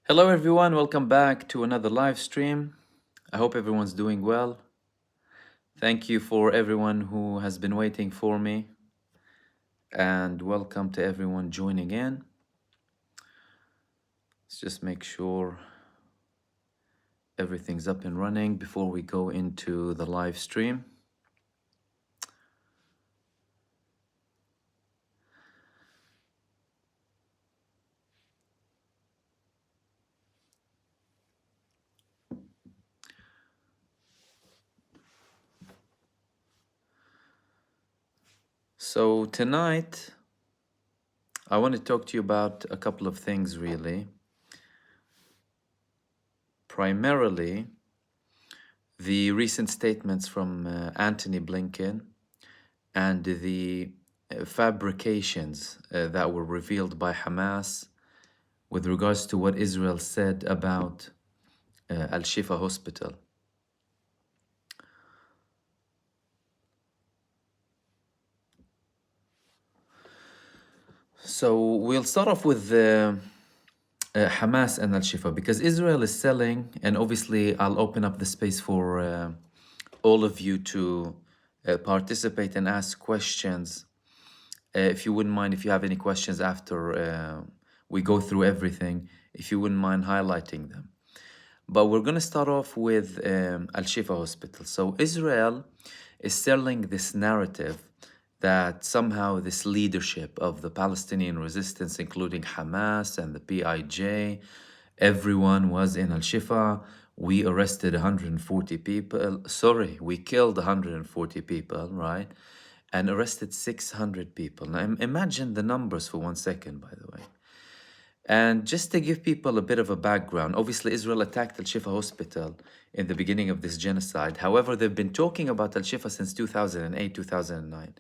Hello everyone, welcome back to another live stream. I hope everyone's doing well. Thank you for everyone who has been waiting for me, and welcome to everyone joining in. Let's just make sure everything's up and running before we go into the live stream. So tonight, I want to talk to you about a couple of things really. Primarily, the recent statements from Antony Blinken and the fabrications that were revealed by Hamas with regards to what Israel said about Al-Shifa Hospital. So we'll start off with Hamas and Al-Shifa, because Israel is selling, and obviously I'll open up the space for all of you to participate and ask questions. If you wouldn't mind, if you have any questions after we go through everything, if you wouldn't mind highlighting them. But we're going to start off with Al-Shifa Hospital. So Israel is selling this narrative that somehow this leadership of the Palestinian resistance, including Hamas and the PIJ, everyone was in Al-Shifa. We arrested 140 people. Sorry, we killed 140 people, right? And arrested 600 people. Now imagine the numbers for 1 second, by the way. And just to give people a bit of a background, obviously Israel attacked Al-Shifa Hospital in the beginning of this genocide. However, they've been talking about Al-Shifa since 2008, 2009.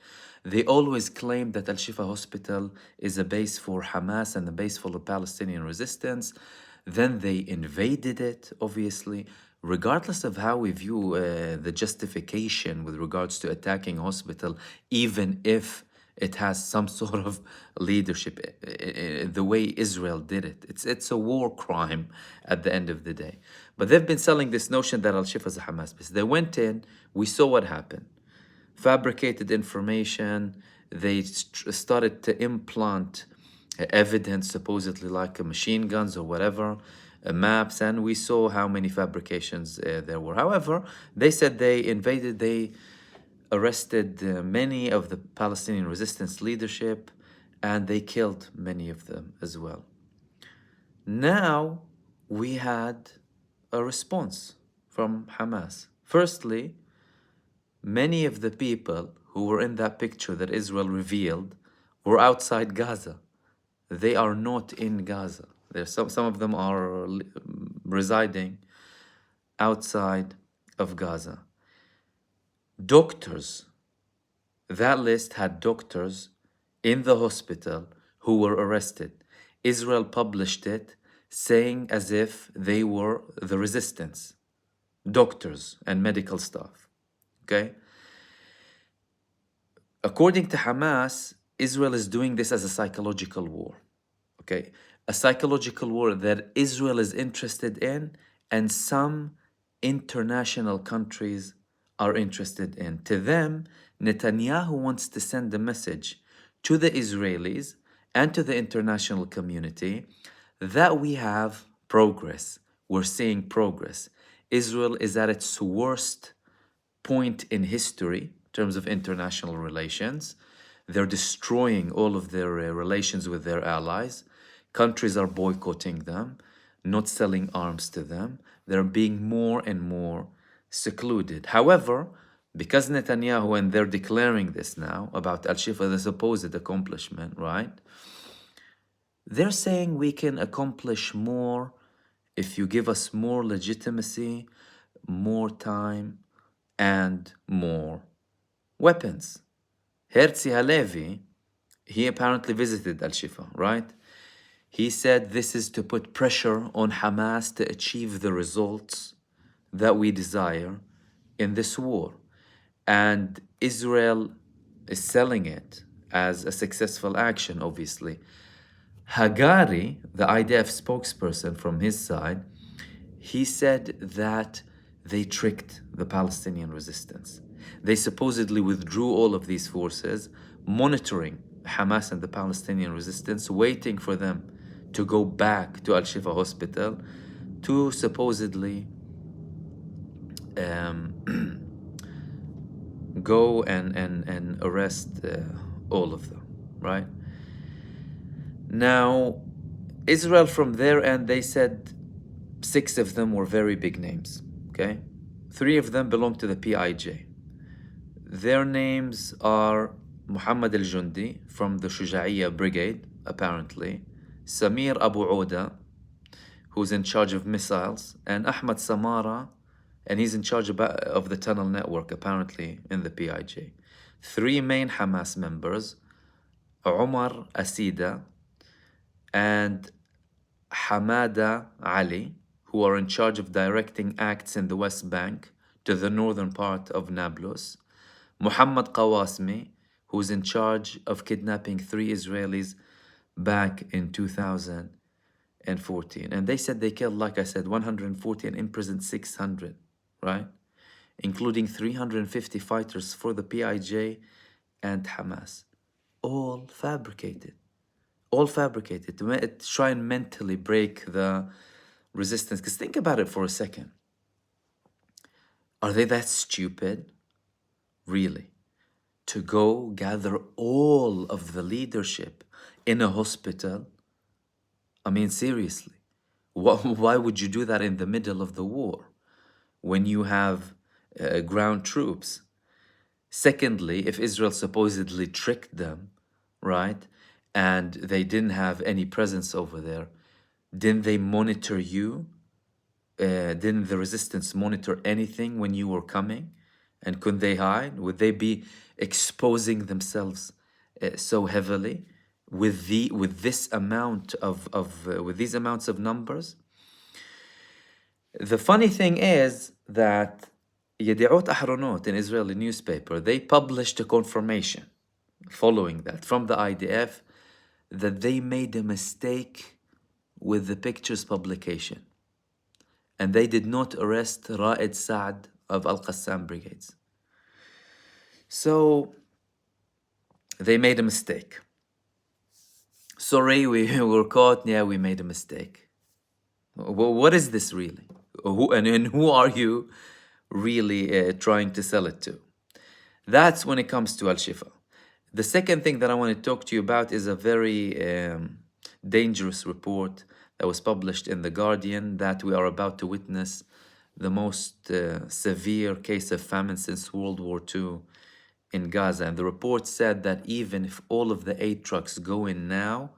They always claimed that Al-Shifa Hospital is a base for Hamas and a base for the Palestinian resistance. Then they invaded it, obviously. Regardless of how we view the justification with regards to attacking a hospital, even if it has some sort of leadership, the way Israel did it. It's a war crime at the end of the day. But they've been selling this notion that Al-Shifa is a Hamas base. They went in, we saw what happened. Fabricated information, they started to implant evidence, supposedly like machine guns or whatever, maps, and we saw how many fabrications there were. However, they said they invaded, they arrested many of the Palestinian resistance leadership, and they killed many of them as well. Now we had a response from Hamas. Firstly, many of the people who were in that picture that Israel revealed were outside Gaza. They are not in Gaza. There's some of them are residing outside of Gaza. Doctors, that list had doctors in the hospital who were arrested. Israel published it saying as if they were the resistance, doctors and medical staff, okay? According to Hamas, Israel is doing this as a psychological war, okay? A psychological war that Israel is interested in and some international countries are interested in. To them, Netanyahu wants to send a message to the Israelis and to the international community that we have progress. We're seeing progress. Israel is at its worst point in history in terms of international relations. They're destroying all of their relations with their allies. Countries are boycotting them, not selling arms to them. They're being more and more secluded. However, because Netanyahu, and they're declaring this now about Al-Shifa, the supposed accomplishment, right? They're saying we can accomplish more if you give us more legitimacy, more time, and more weapons. Herzi Halevi, he apparently visited Al-Shifa, right? He said this is to put pressure on Hamas to achieve the results that we desire in this war. And Israel is selling it as a successful action, obviously. Hagari, the IDF spokesperson from his side, he said that they tricked the Palestinian resistance. They supposedly withdrew all of these forces, monitoring Hamas and the Palestinian resistance, waiting for them to go back to Al-Shifa Hospital to supposedly go and arrest all of them, right? Now, Israel from their end, they said 6 of them were very big names, okay? 3 of them belong to the PIJ. Their names are Muhammad al-Jundi from the Shuja'iyya Brigade, apparently, Samir Abu Oda, who's in charge of missiles, and Ahmad Samara, and he's in charge of the tunnel network, apparently, in the PIJ. 3 main Hamas members, Omar Asida and Hamada Ali, who are in charge of directing acts in the West Bank to the northern part of Nablus. Muhammad Qawasmi, who's in charge of kidnapping 3 Israelis back in 2014. And they said they killed, like I said, 140 and imprisoned 600, right? Including 350 fighters for the PIJ and Hamas. All fabricated. All fabricated to try and mentally break the resistance. Because think about it for a second. Are they that stupid, really, to go gather all of the leadership in a hospital? I mean, seriously, why would you do that in the middle of the war when you have ground troops? Secondly, if Israel supposedly tricked them, right, and they didn't have any presence over there, didn't they monitor you? Didn't the resistance monitor anything when you were coming? And could they hide? Would they be exposing themselves so heavily with this amount with these amounts of numbers? The funny thing is that Yedi'ot Ahronot, an Israeli newspaper, they published a confirmation following that from the IDF that they made a mistake with the pictures publication. And they did not arrest Ra'id Saad of Al-Qassam brigades. So they made a mistake. Sorry, we were caught. Yeah, we made a mistake. Well, what is this really? Who are you really trying to sell it to? That's when it comes to Al-Shifa. The second thing that I want to talk to you about is a very dangerous report that was published in The Guardian, that we are about to witness the most severe case of famine since World War II in Gaza. And the report said that even if all of the aid trucks go in now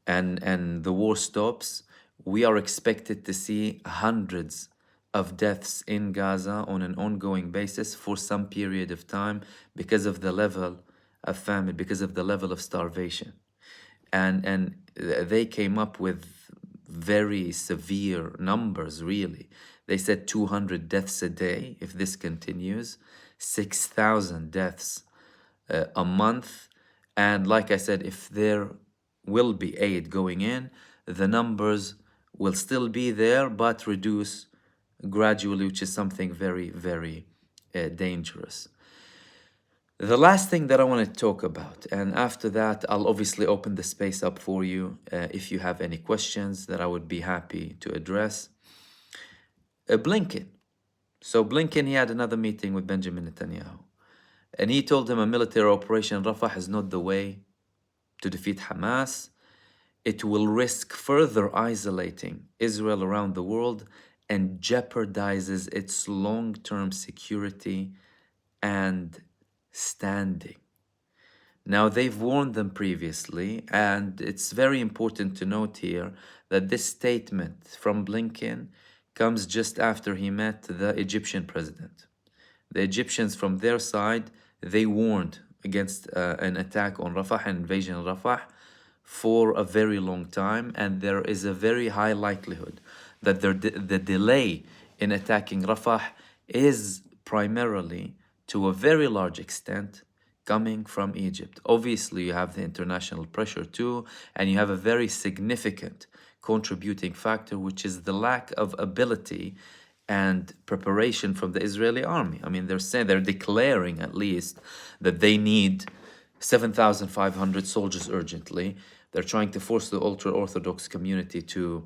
and the war stops, we are expected to see hundreds of deaths in Gaza on an ongoing basis for some period of time because of the level of famine, because of the level of starvation. And they came up with very severe numbers, really. They said 200 deaths a day if this continues, 6,000 deaths a month. And like I said, if there will be aid going in, the numbers will still be there, but reduce gradually, which is something very, very dangerous. The last thing that I want to talk about, and after that, I'll obviously open the space up for you if you have any questions that I would be happy to address. Blinken. So Blinken, he had another meeting with Benjamin Netanyahu, and he told him a military operation in Rafah is not the way to defeat Hamas. It will risk further isolating Israel around the world and jeopardizes its long-term security and standing. Now, they've warned them previously, and it's very important to note here that this statement from Blinken comes just after he met the Egyptian president. The Egyptians, from their side, they warned against an attack on Rafah, an invasion of Rafah, for a very long time, and there is a very high likelihood that the delay in attacking Rafah is primarily, to a very large extent, coming from Egypt. Obviously, you have the international pressure too, and you have a very significant contributing factor, which is the lack of ability and preparation from the Israeli army. I mean, they're declaring at least that they need 7,500 soldiers urgently. They're trying to force the ultra-Orthodox community to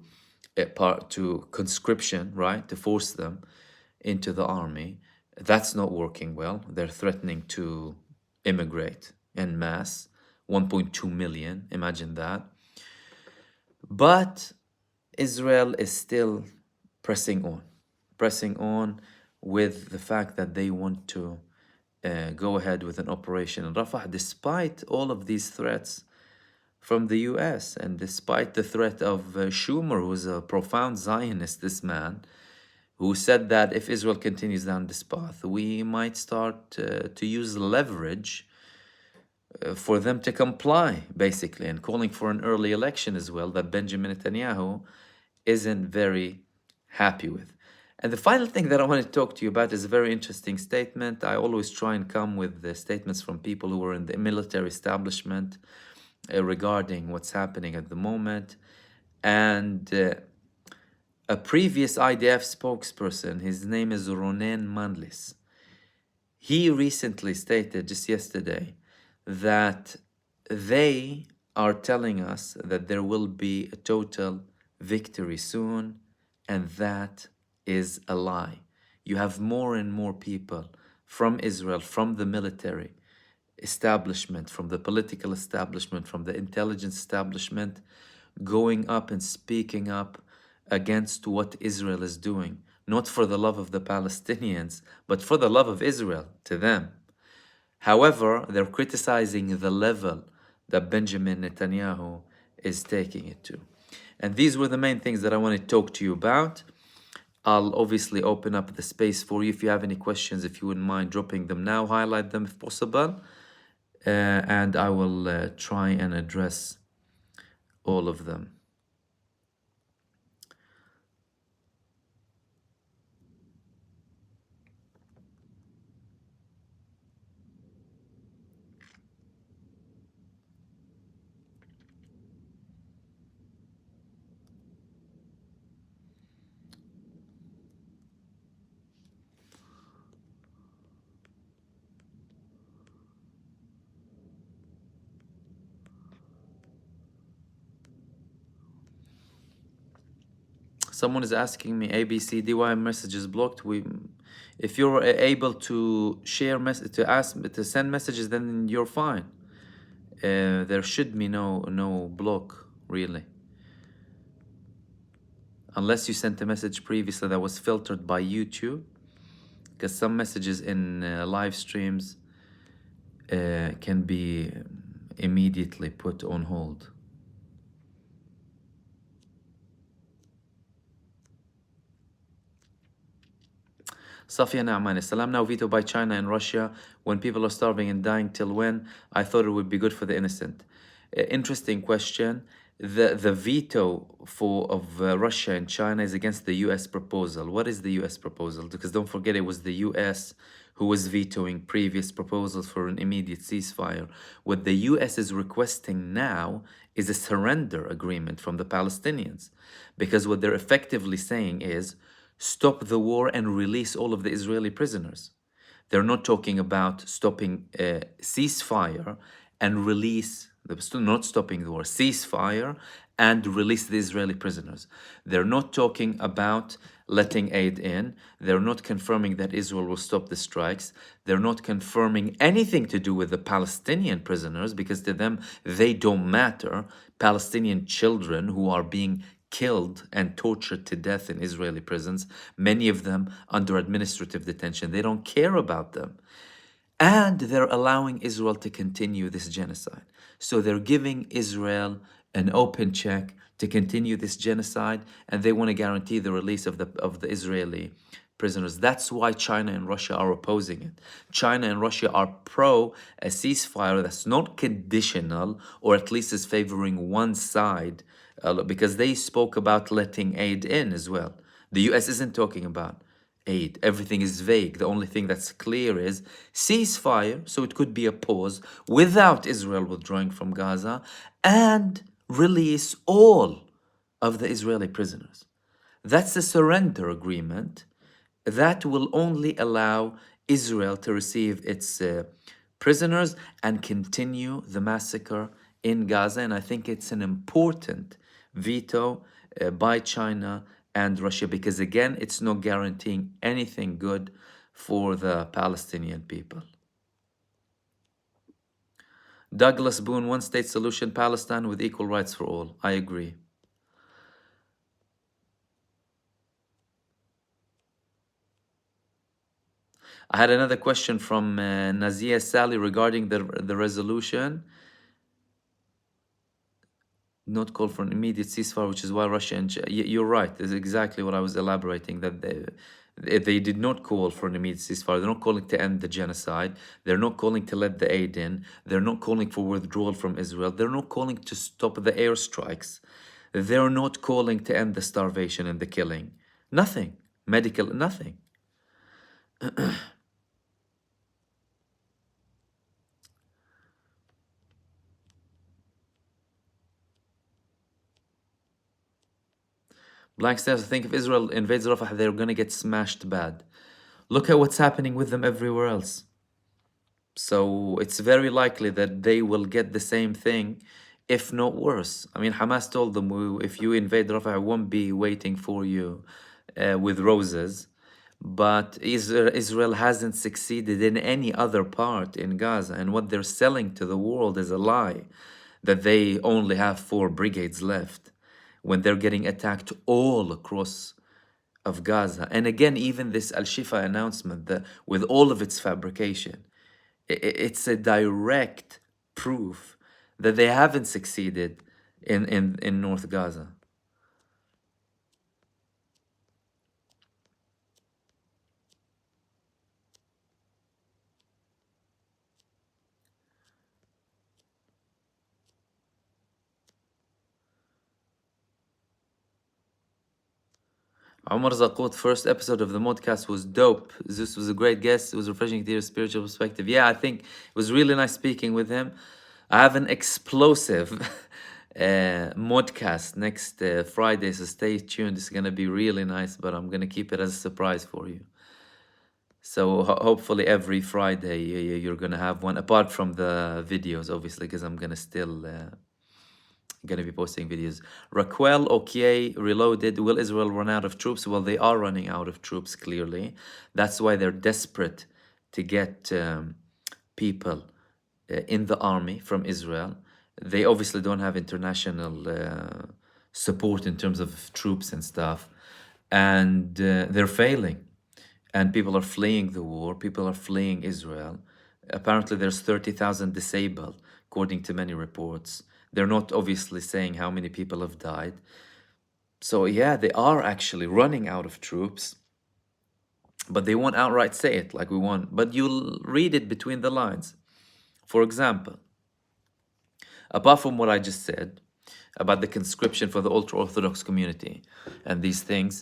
conscription, right? To force them into the army. That's not working well. They're threatening to immigrate en masse, 1.2 million, imagine that. But Israel is still pressing on with the fact that they want to go ahead with an operation in Rafah, despite all of these threats from the US and despite the threat of Schumer, who's a profound Zionist, this man, who said that if Israel continues down this path, we might start to use leverage for them to comply, basically, and calling for an early election as well, that Benjamin Netanyahu isn't very happy with. And the final thing that I want to talk to you about is a very interesting statement. I always try and come with the statements from people who are in the military establishment regarding what's happening at the moment. And a previous IDF spokesperson, his name is Ronen Mandlis, he recently stated, just yesterday, that they are telling us that there will be a total victory soon, and that is a lie. You have more and more people from Israel, from the military establishment, from the political establishment, from the intelligence establishment, going up and speaking up against what Israel is doing, not for the love of the Palestinians, but for the love of Israel to them. However, they're criticizing the level that Benjamin Netanyahu is taking it to. And these were the main things that I want to talk to you about. I'll obviously open up the space for you. If you have any questions, if you wouldn't mind dropping them now, highlight them if possible. And I will try and address all of them. Someone is asking me ABCD why message is blocked. If you're able to share to send messages, then you're fine. There should be no block really, unless you sent a message previously that was filtered by YouTube, because some messages in live streams can be immediately put on hold. Safia Na'man, Salam now vetoed by China and Russia. When people are starving and dying, till when? I thought it would be good for the innocent. Interesting question. The veto of Russia and China is against the US proposal. What is the US proposal? Because don't forget, it was the US who was vetoing previous proposals for an immediate ceasefire. What the US is requesting now is a surrender agreement from the Palestinians. Because what they're effectively saying is, stop the war and release all of the Israeli prisoners. They're not talking about stopping ceasefire and release, they're still not stopping the war, ceasefire and release the Israeli prisoners. They're not talking about letting aid in. They're not confirming that Israel will stop the strikes. They're not confirming anything to do with the Palestinian prisoners, because to them, they don't matter. Palestinian children who are being killed and tortured to death in Israeli prisons, many of them under administrative detention. They don't care about them. And they're allowing Israel to continue this genocide. So they're giving Israel an open check to continue this genocide, and they want to guarantee the release of the Israeli prisoners. That's why China and Russia are opposing it. China and Russia are pro a ceasefire that's not conditional, or at least is favoring one side, because they spoke about letting aid in as well. The US isn't talking about aid. Everything is vague. The only thing that's clear is ceasefire, so it could be a pause without Israel withdrawing from Gaza, and release all of the Israeli prisoners. That's a surrender agreement that will only allow Israel to receive its prisoners and continue the massacre in Gaza. And I think it's an important veto by China and Russia, because again, it's not guaranteeing anything good for the Palestinian people. Douglas Boone, one state solution, Palestine with equal rights for all. I agree. I had another question from Nazia Sally regarding the resolution. Not call for an immediate ceasefire, which is why Russia and you're right. This is exactly what I was elaborating. That they did not call for an immediate ceasefire. They're not calling to end the genocide. They're not calling to let the aid in. They're not calling for withdrawal from Israel. They're not calling to stop the airstrikes. They're not calling to end the starvation and the killing. Nothing. Medical, nothing. Blank says, I think if Israel invades Rafah, they're going to get smashed bad. Look at what's happening with them everywhere else. So it's very likely that they will get the same thing, if not worse. I mean, Hamas told them, if you invade Rafah, I won't be waiting for you with roses. But Israel hasn't succeeded in any other part in Gaza. And what they're selling to the world is a lie, that they only have 4 brigades left, when they're getting attacked all across of Gaza. And again, even this Al-Shifa announcement, with all of its fabrication, it's a direct proof that they haven't succeeded in North Gaza. Omar Zaqut, first episode of the modcast was dope. Zeus was a great guest. It was refreshing to hear a spiritual perspective. Yeah, I think it was really nice speaking with him. I have an explosive modcast next Friday, so stay tuned. It's going to be really nice, but I'm going to keep it as a surprise for you. So hopefully every Friday you're going to have one, apart from the videos, obviously, because I'm going to still... gonna be posting videos. Raquel Okay Reloaded, will Israel run out of troops? Well, they are running out of troops, clearly. That's why they're desperate to get people in the army from Israel. They obviously don't have international support in terms of troops and stuff, and they're failing. And people are fleeing the war. People are fleeing Israel. Apparently there's 30,000 disabled, according to many reports. They're not obviously saying how many people have died. So yeah, they are actually running out of troops, but they won't outright say it like we want. But you'll read it between the lines. For example, apart from what I just said about the conscription for the ultra-Orthodox community and these things,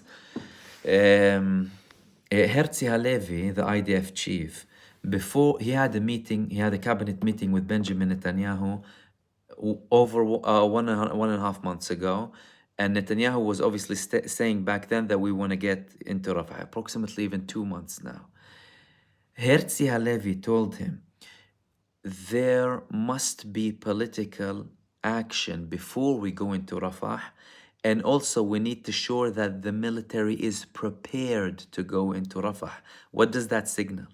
Herzi Halevi, the IDF chief, before he had a cabinet meeting with Benjamin Netanyahu over 1.5 months ago, and Netanyahu was obviously saying back then that we want to get into Rafah, approximately even 2 months now. Herzi Halevi told him, there must be political action before we go into Rafah, and also we need to ensure that the military is prepared to go into Rafah. What does that signal?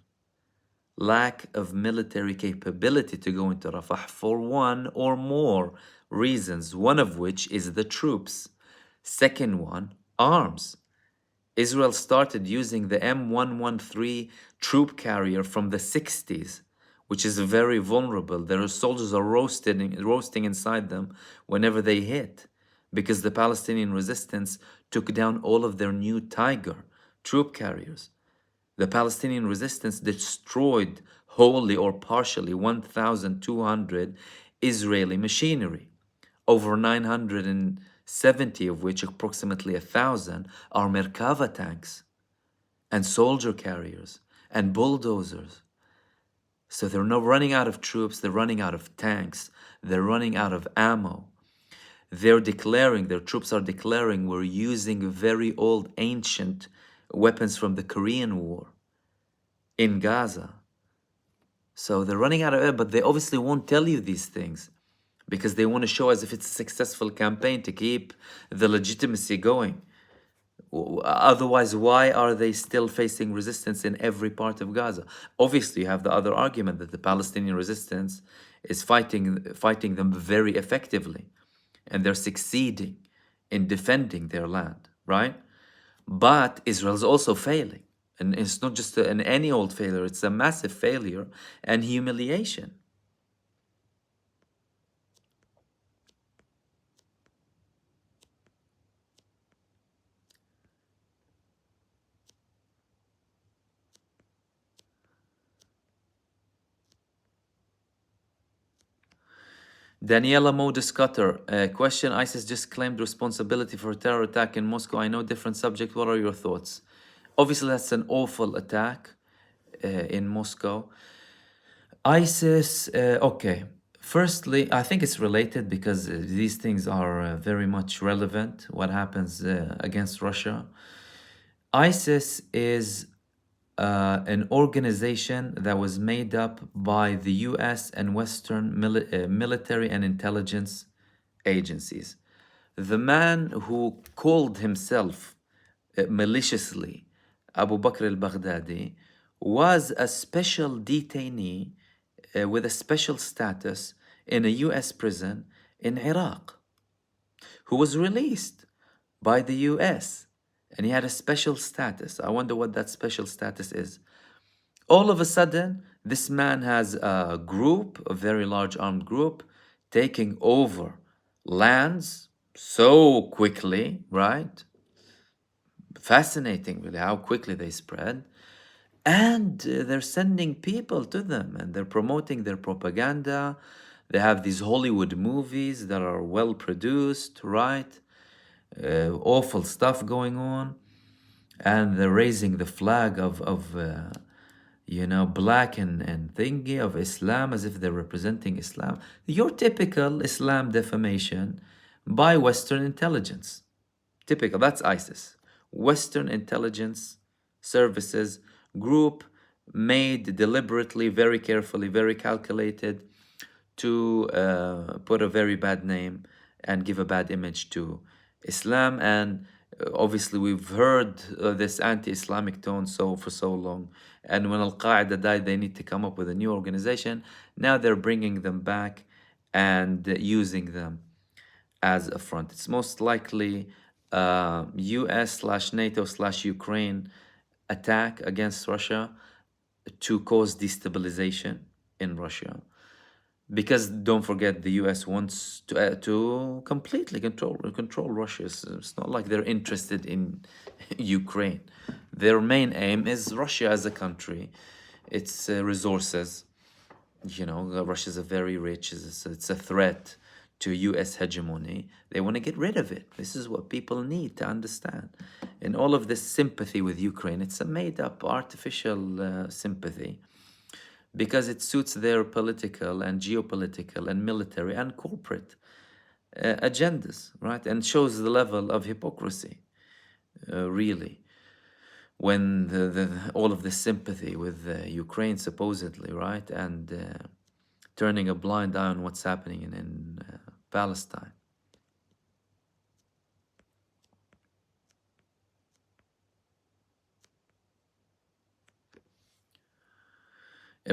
Lack of military capability to go into Rafah for one or more reasons, one of which is the troops. Second one, arms. Israel started using the M113 troop carrier from the 60s, which is very vulnerable. Their soldiers are roasting inside them whenever they hit, because the Palestinian resistance took down all of their new Tiger troop carriers. The Palestinian resistance destroyed wholly or partially 1,200 Israeli machinery, over 970 of which, approximately 1,000, are Merkava tanks. and soldier carriers and bulldozers. So they're not running out of troops, they're running out of tanks, they're running out of ammo. They're declaring, their troops are declaring, we're using very old, ancient weapons from the Korean War in Gaza. So they're running out of it, but they obviously won't tell you these things because they want to show as if it's a successful campaign to keep the legitimacy going. Otherwise, why are they still facing resistance in every part of Gaza? Obviously, you have the other argument that the Palestinian resistance is fighting them very effectively, and they're succeeding in defending their land, right? But Israel's also failing. And it's not just an any old failure, it's a massive failure and humiliation. Daniela Modus Cutter, question, ISIS just claimed responsibility for a terror attack in Moscow. I know, different subject. What are your thoughts? Obviously, that's an awful attack in Moscow. ISIS, okay. Firstly, I think it's related because these things are very much relevant, what happens against Russia. ISIS is an organization that was made up by the US and Western military and intelligence agencies. The man who called himself maliciously Abu Bakr al-Baghdadi was a special detainee with a special status in a US prison in Iraq, who was released by the US, and he had a special status. I wonder what that special status is. All of a sudden, this man has a group, a very large armed group, taking over lands so quickly, right? Fascinating, really, how quickly they spread. And they're sending people to them and they're promoting their propaganda. They have these Hollywood movies that are well produced, right? Awful stuff going on. And they're raising the flag of black and thingy of Islam as if they're representing Islam. Your typical Islam defamation by Western intelligence. Typical, that's ISIS. Western intelligence services group made deliberately, very carefully, very calculated to put a very bad name and give a bad image to Islam. And obviously we've heard this anti-Islamic tone for so long. And when Al-Qaeda died, they need to come up with a new organization. Now they're bringing them back and using them as a front. It's most likely US/NATO/Ukraine attack against Russia to cause destabilization in Russia. Because don't forget, the US wants to completely control Russia. It's not like they're interested in Ukraine. Their main aim is Russia as a country, its resources. Russia is a very rich. It's a threat to US hegemony. They want to get rid of it. This is what people need to understand. And all of this sympathy with Ukraine, it's a made-up, artificial sympathy, because it suits their political and geopolitical and military and corporate agendas, right? And shows the level of hypocrisy, really, when all of this sympathy with Ukraine, supposedly, right? And turning a blind eye on what's happening in Palestine.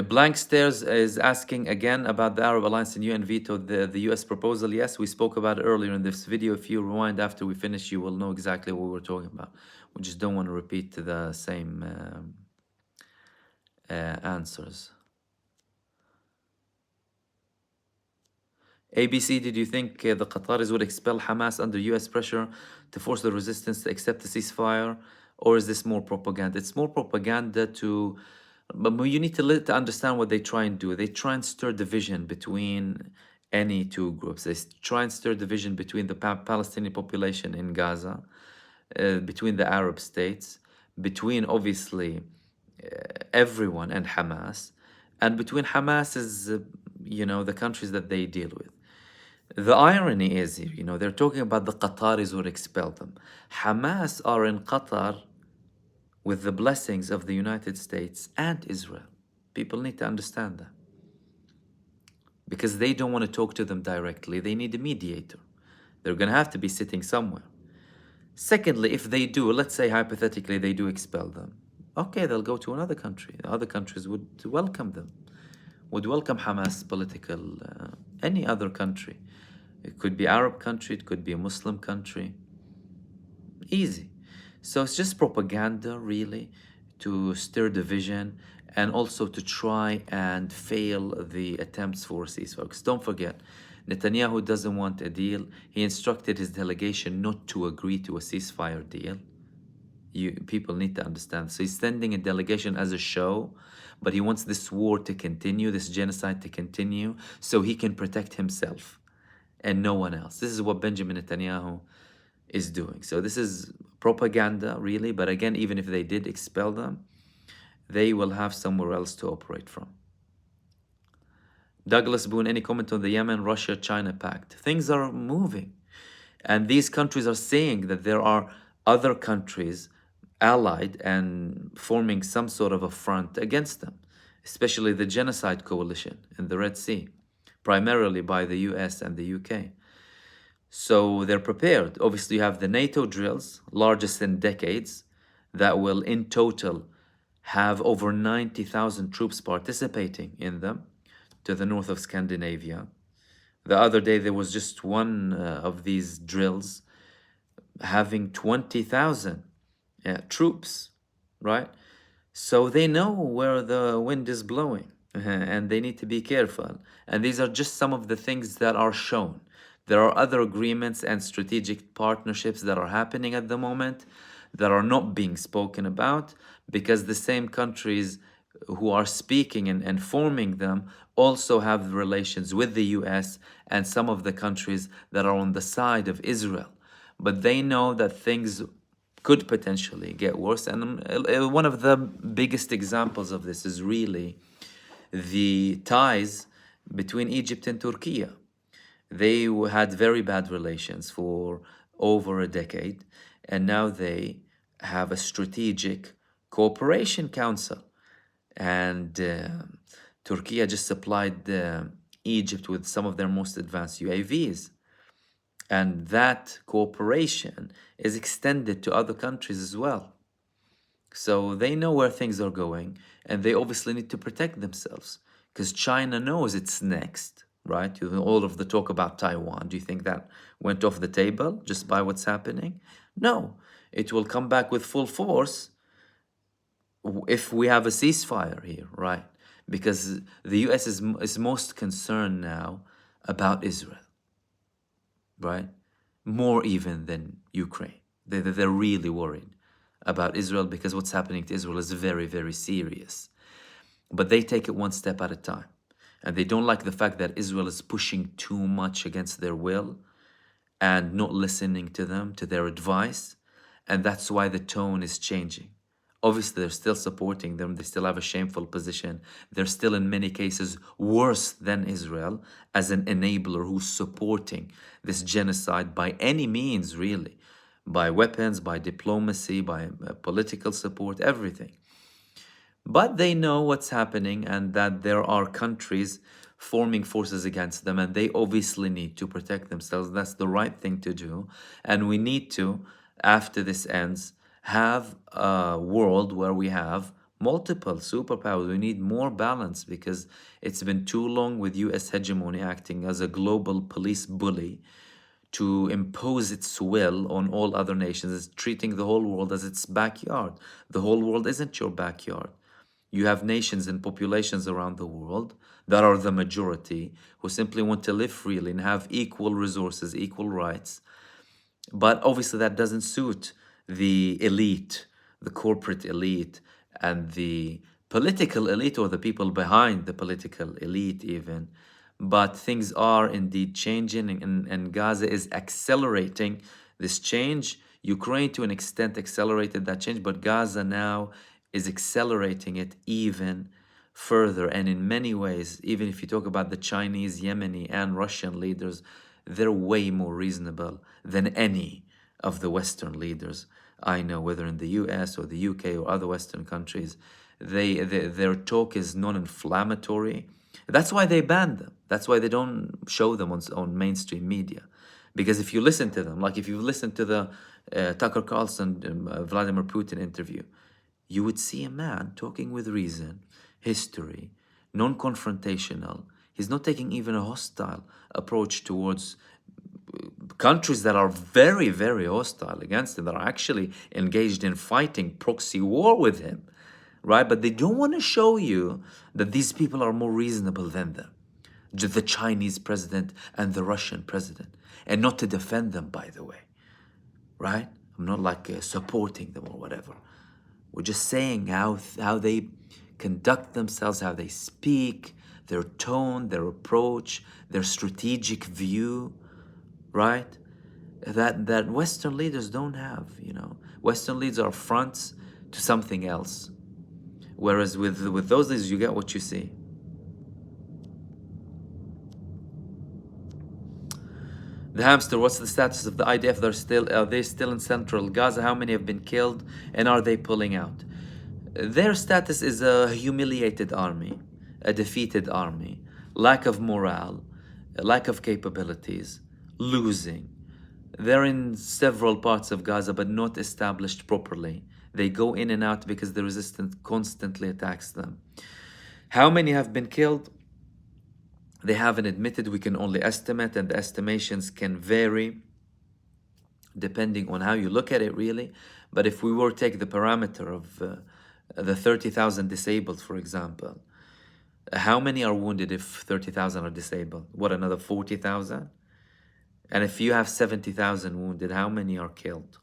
Blank Stares is asking again about the Arab Alliance and UN vetoed the US proposal. Yes, we spoke about it earlier in this video. If you rewind after we finish, you will know exactly what we're talking about. We just don't want to repeat the same answers. ABC, did you think the Qataris would expel Hamas under US pressure to force the resistance to accept the ceasefire? Or is this more propaganda? It's more propaganda to... But you need to understand what they try and do. They try and stir division between any two groups. They try and stir division between the Palestinian population in Gaza, between the Arab states, between obviously everyone and Hamas, and between Hamas is, the countries that they deal with. The irony is here, they're talking about the Qataris would expel them. Hamas are in Qatar with the blessings of the United States and Israel. People need to understand that. Because they don't want to talk to them directly, they need a mediator. They're going to have to be sitting somewhere. Secondly, if they do, let's say hypothetically they do expel them, okay, they'll go to another country. Other countries would welcome them, would welcome Hamas political, any other country. It could be Arab country, it could be a Muslim country. Easy. So it's just propaganda, really, to stir division and also to try and fail the attempts for a ceasefire. Because don't forget, Netanyahu doesn't want a deal. He instructed his delegation not to agree to a ceasefire deal. People need to understand. So he's sending a delegation as a show, but he wants this war to continue, this genocide to continue, so he can protect himself and no one else. This is what Benjamin Netanyahu is doing. So this is propaganda, really. But again, even if they did expel them, they will have somewhere else to operate from. Douglas Boone, any comment on the Yemen, Russia, China pact? Things are moving. And these countries are saying that there are other countries allied and forming some sort of a front against them, especially the genocide coalition in the Red Sea, primarily by the US and the UK. So they're prepared. Obviously, you have the NATO drills, largest in decades, that will in total have over 90,000 troops participating in them to the north of Scandinavia. The other day, there was just one of these drills having 20,000 troops, right? So they know where the wind is blowing and they need to be careful. And these are just some of the things that are shown. There are other agreements and strategic partnerships that are happening at the moment that are not being spoken about because the same countries who are speaking and forming them also have relations with the US and some of the countries that are on the side of Israel. But they know that things could potentially get worse. And one of the biggest examples of this is really the ties between Egypt and Turkey. They had very bad relations for over a decade, and now they have a strategic cooperation council. And Turkey just supplied Egypt with some of their most advanced UAVs. And that cooperation is extended to other countries as well. So they know where things are going, and they obviously need to protect themselves because China knows it's next, right? All of the talk about Taiwan, do you think that went off the table just by what's happening? No, it will come back with full force if we have a ceasefire here, right? Because the US is most concerned now about Israel, right? More even than Ukraine. They're really worried about Israel because what's happening to Israel is very, very serious. But they take it one step at a time. And they don't like the fact that Israel is pushing too much against their will and not listening to them, to their advice. And that's why the tone is changing. Obviously, they're still supporting them. They still have a shameful position. They're still, in many cases, worse than Israel as an enabler who's supporting this genocide by any means, really. By weapons, by diplomacy, by political support, everything. But they know what's happening and that there are countries forming forces against them, and they obviously need to protect themselves. That's the right thing to do. And we need to, after this ends, have a world where we have multiple superpowers. We need more balance because it's been too long with US hegemony acting as a global police bully to impose its will on all other nations. It's treating the whole world as its backyard. The whole world isn't your backyard. You have nations and populations around the world that are the majority who simply want to live freely and have equal resources, equal rights. But obviously that doesn't suit the elite, the corporate elite, and the political elite, or the people behind the political elite even. But things are indeed changing, and Gaza is accelerating this change. Ukraine, to an extent, accelerated that change, but Gaza now is accelerating it even further. And in many ways, even if you talk about the Chinese, Yemeni, and Russian leaders, they're way more reasonable than any of the Western leaders I know, whether in the US or the UK or other Western countries. Their talk is non-inflammatory. That's why they ban them. That's why they don't show them on mainstream media. Because if you listen to them, like if you listen to the Tucker Carlson Vladimir Putin interview, you would see a man talking with reason, history, non-confrontational. He's not taking even a hostile approach towards countries that are very, very hostile against him, that are actually engaged in fighting proxy war with him, right? But they don't want to show you that these people are more reasonable than them, the Chinese president and the Russian president, and not to defend them, by the way, right? I'm not like supporting them or whatever. We're just saying how they conduct themselves, how they speak, their tone, their approach, their strategic view, right? That Western leaders don't have, you know. Western leaders are fronts to something else. Whereas with those leaders, you get what you see. The hamster, what's the status of the IDF? Are they still in central Gaza? How many have been killed? And are they pulling out? Their status is a humiliated army, a defeated army, lack of morale, lack of capabilities, losing. They're in several parts of Gaza, but not established properly. They go in and out because the resistance constantly attacks them. How many have been killed? They haven't admitted. We can only estimate, and the estimations can vary depending on how you look at it, really. But if we were to take the parameter of the 30,000 disabled, for example, how many are wounded if 30,000 are disabled? What, another 40,000? And if you have 70,000 wounded, how many are killed?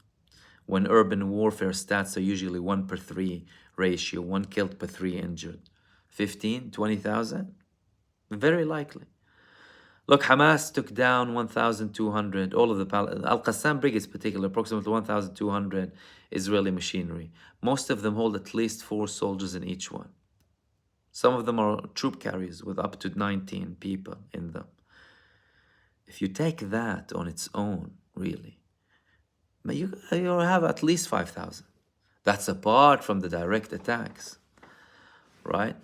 When urban warfare stats are usually 1 per 3 ratio, 1 killed per 3 injured. 15, 20,000? Very likely. Look, Hamas took down 1,200, all of the Al-Qassam brigades particularly, approximately 1,200 Israeli machinery. Most of them hold at least 4 soldiers in each one. Some of them are troop carriers with up to 19 people in them. If you take that on its own, really, you have at least 5,000. That's apart from the direct attacks, right?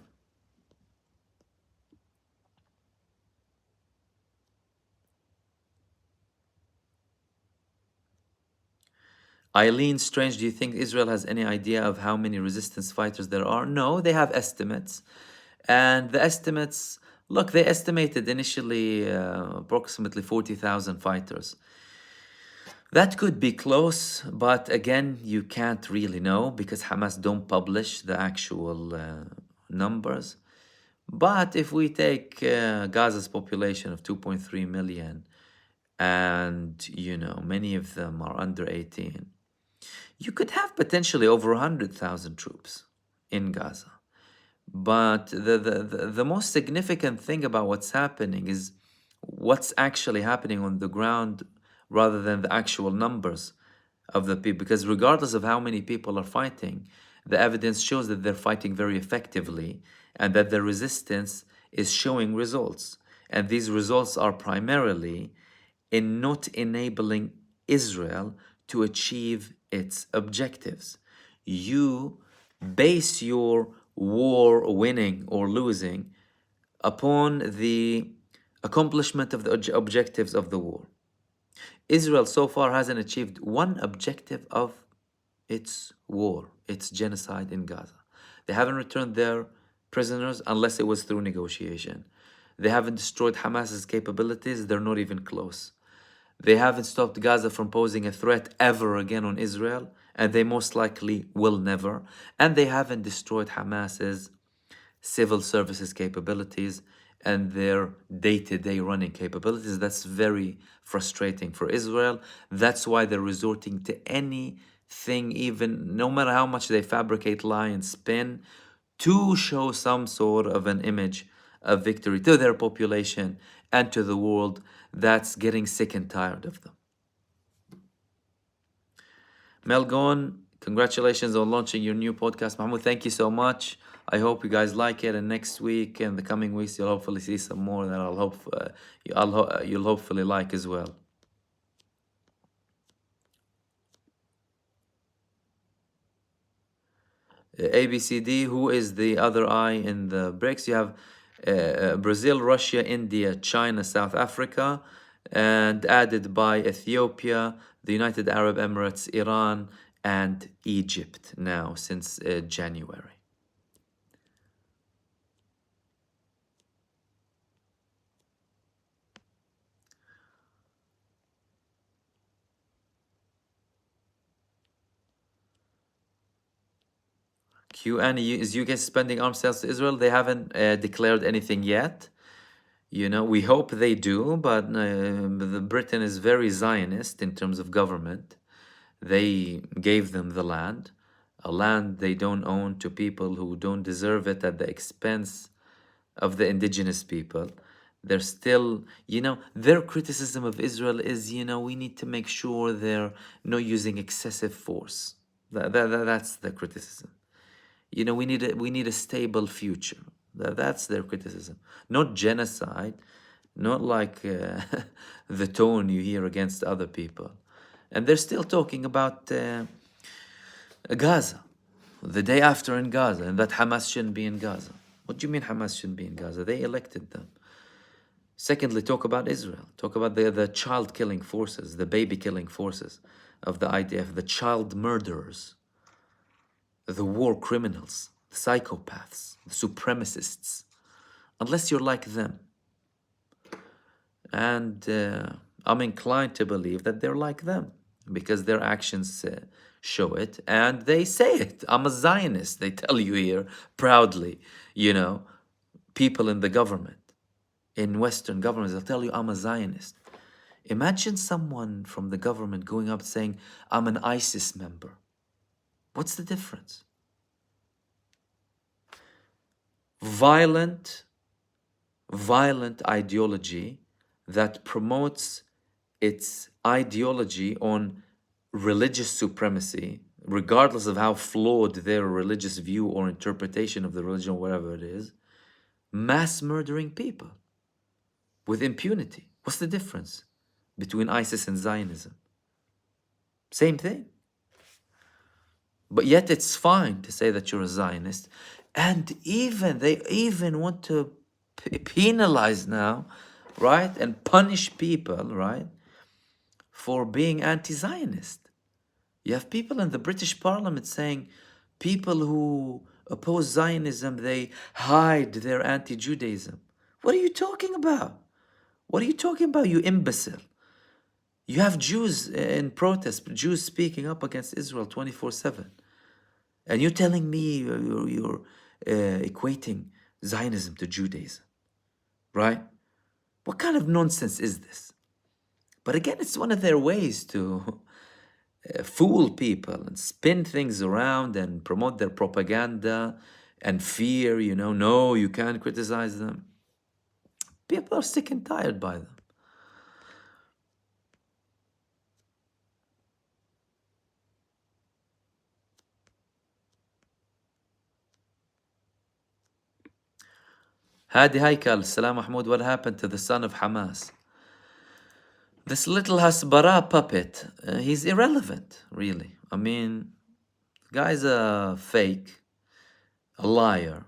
Eileen Strange, do you think Israel has any idea of how many resistance fighters there are? No, they have estimates. And the estimates, look, they estimated initially approximately 40,000 fighters. That could be close, but again, you can't really know because Hamas don't publish the actual numbers. But if we take Gaza's population of 2.3 million, and, you know, many of them are under 18, you could have potentially over 100,000 troops in Gaza. But the most significant thing about what's happening is what's actually happening on the ground rather than the actual numbers of the people. Because regardless of how many people are fighting, the evidence shows that they're fighting very effectively and that the resistance is showing results. And these results are primarily in not enabling Israel to achieve its objectives. You base your war winning or losing upon the accomplishment of the objectives of the war. Israel so far hasn't achieved one objective of its war, its genocide in Gaza. They haven't returned their prisoners unless it was through negotiation. They haven't destroyed Hamas's capabilities. They're not even close. They haven't stopped Gaza from posing a threat ever again on Israel, and they most likely will never. And they haven't destroyed Hamas's civil services capabilities and their day-to-day running capabilities. That's very frustrating for Israel. That's why they're resorting to anything, even no matter how much they fabricate, lie, and spin, to show some sort of an image of victory to their population and to the world that's getting sick and tired of them. Melgon, congratulations on launching your new podcast. Mahmoud, thank you so much. I hope you guys like it, and next week and the coming weeks you'll hopefully see some more that you'll hopefully like as well. ABCD, who is the other eye in the BRICS? You have Brazil, Russia, India, China, South Africa, and added by Ethiopia, the United Arab Emirates, Iran, and Egypt now since January. QN, is UK spending arms sales to Israel? They haven't declared anything yet. You know, we hope they do, but Britain is very Zionist in terms of government. They gave them the land, a land they don't own, to people who don't deserve it at the expense of the indigenous people. They're still, you know, their criticism of Israel is, you know, we need to make sure they're not using excessive force. That's the criticism. You know, we need a stable future. That's their criticism, not genocide, not like the tone you hear against other people. And they're still talking about Gaza, the day after in Gaza, and that Hamas shouldn't be in Gaza. What do you mean Hamas shouldn't be in Gaza? They elected them. Secondly, talk about Israel. Talk about the child-killing forces, the baby-killing forces of the IDF, the child murderers, the war criminals, the psychopaths, the supremacists, unless you're like them. And I'm inclined to believe that they're like them because their actions show it, and they say it. I'm a Zionist, they tell you here proudly. You know, people in the government, in Western governments, they'll tell you I'm a Zionist. Imagine someone from the government going up saying, I'm an ISIS member. What's the difference? Violent ideology that promotes its ideology on religious supremacy, regardless of how flawed their religious view or interpretation of the religion, whatever it is, mass murdering people with impunity. What's the difference between ISIS and Zionism? Same thing. But yet it's fine to say that you're a Zionist. And they even want to penalize now, right? And punish people, right? For being anti-Zionist. You have people in the British Parliament saying people who oppose Zionism, they hide their anti-Judaism. What are you talking about? What are you talking about, you imbecile? You have Jews in protest, Jews speaking up against Israel 24/7. And you're telling me you're equating Zionism to Judaism, right? What kind of nonsense is this? But again, it's one of their ways to fool people and spin things around and promote their propaganda and fear, you know, no, you can't criticize them. People are sick and tired by them. Hadi Haikal, Salam Mahmoud, what happened to the son of Hamas? This little Hasbara puppet, he's irrelevant, really. I mean, the guy's a fake, a liar,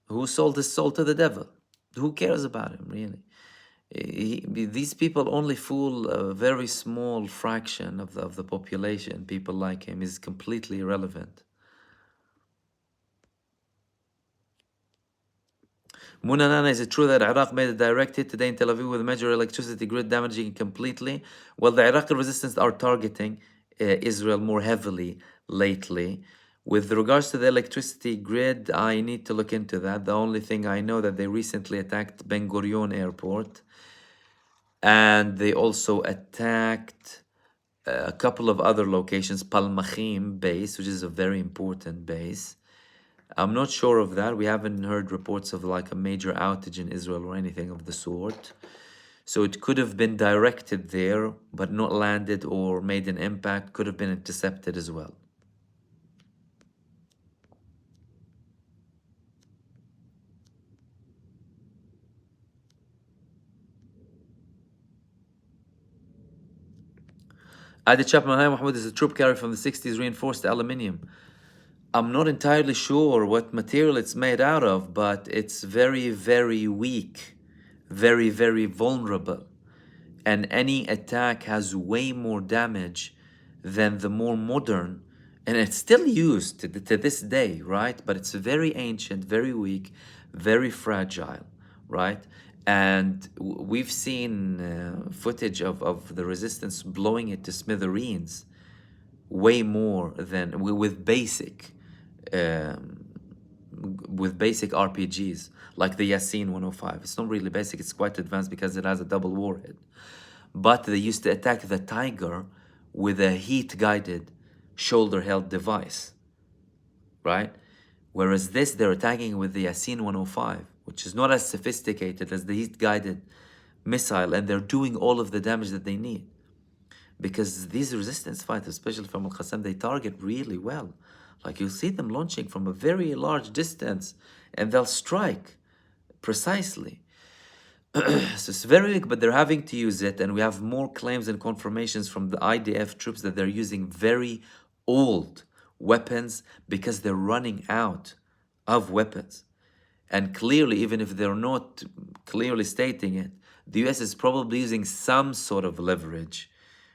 who sold his soul to the devil. Who cares about him, really? These people only fool a very small fraction of the population. People like him. He's completely irrelevant. Munanana, is it true that Iraq made a direct hit today in Tel Aviv with a major electricity grid damaging it completely? Well, the Iraqi resistance are targeting Israel more heavily lately. With regards to the electricity grid, I need to look into that. The only thing I know that they recently attacked Ben Gurion Airport, and they also attacked a couple of other locations, Palmachim base, which is a very important base. I'm not sure of that. We haven't heard reports of like a major outage in Israel or anything of the sort. So it could have been directed there, but not landed or made an impact, could have been intercepted as well. Adi Chapman, hi Mahmoud, is a troop carrier from the 60s, reinforced aluminium. I'm not entirely sure what material it's made out of, but it's very, very weak, very, very vulnerable. And any attack has way more damage than the more modern, and it's still used to this day, right? But it's very ancient, very weak, very fragile, right? And we've seen footage of the resistance blowing it to smithereens way more than um, with basic RPGs like the Yasin 105. It's not really basic, it's quite advanced because it has a double warhead. But they used to attack the Tiger with a heat-guided shoulder-held device, right? Whereas this, they're attacking with the Yasin 105, which is not as sophisticated as the heat-guided missile, and they're doing all of the damage that they need. Because these resistance fighters, especially from Al-Qassam, they target really well. Like you'll see them launching from a very large distance, and they'll strike precisely. So it's very big, but they're having to use it, and we have more claims and confirmations from the IDF troops that they're using very old weapons because they're running out of weapons. And clearly, even if they're not clearly stating it, the US is probably using some sort of leverage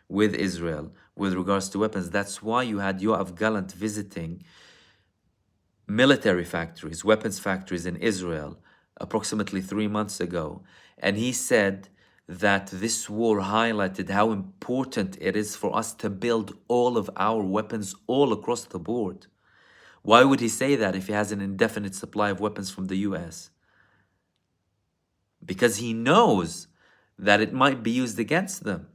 with Israel with regards to weapons. That's why you had Yoav Gallant visiting military factories, weapons factories in Israel approximately 3 months ago. And he said that this war highlighted how important it is for us to build all of our weapons all across the board. Why would he say that if he has an indefinite supply of weapons from the US? Because he knows that it might be used against them,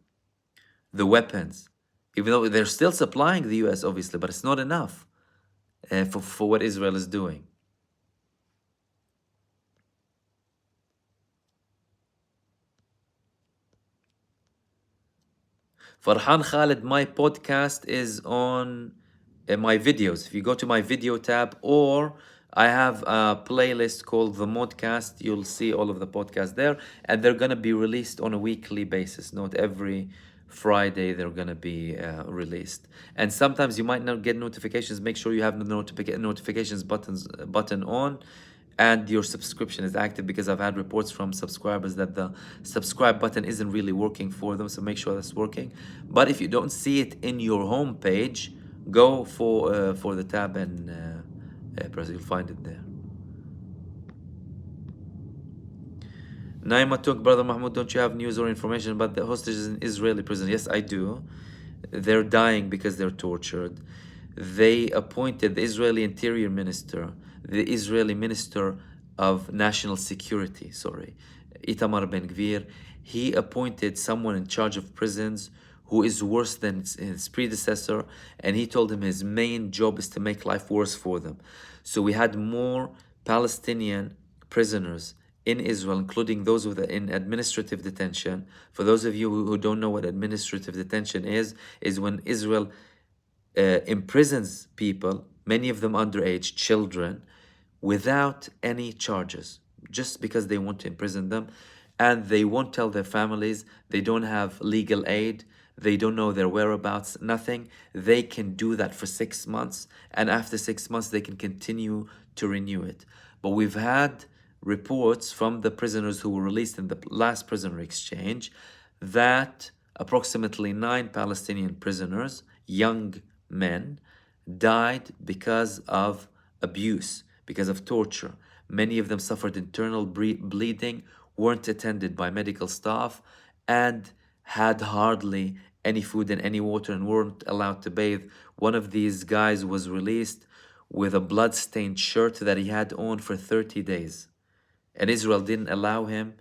the weapons. Even though they're still supplying the US, obviously, but it's not enough for what Israel is doing. Farhan Khalid, my podcast is on my videos. If you go to my video tab, or I have a playlist called the Modcast, you'll see all of the podcasts there, and they're gonna be released on a weekly basis. Not every Friday they're gonna be released. And sometimes you might not get notifications. Make sure you have the notifications button on, and your subscription is active, because I've had reports from subscribers that the subscribe button isn't really working for them, so make sure that's working. But if you don't see it in your home page, go for the tab and press, you'll find it there. Naima Tuk, Brother Mahmoud, don't you have news or information about the hostages in Israeli prison? Yes, I do. They're dying because they're tortured. They appointed the Israeli Interior Minister, the Israeli Minister of National Security, Itamar Ben-Gvir. He appointed someone in charge of prisons who is worse than his predecessor, and he told him his main job is to make life worse for them. So we had more Palestinian prisoners in Israel, including those in administrative detention. For those of you who don't know what administrative detention is when Israel imprisons people, many of them underage children, without any charges, just because they want to imprison them, and they won't tell their families. They don't have legal aid. They don't know their whereabouts, nothing. They can do that for 6 months, and after 6 months they can continue to renew it. But we've had reports from the prisoners who were released in the last prisoner exchange that approximately 9 Palestinian prisoners, young men, died because of abuse, because of torture. Many of them suffered internal bleeding, weren't attended by medical staff, and had hardly any food and any water, and weren't allowed to bathe. One of these guys was released with a blood-stained shirt that he had on for 30 days. And Israel didn't allow him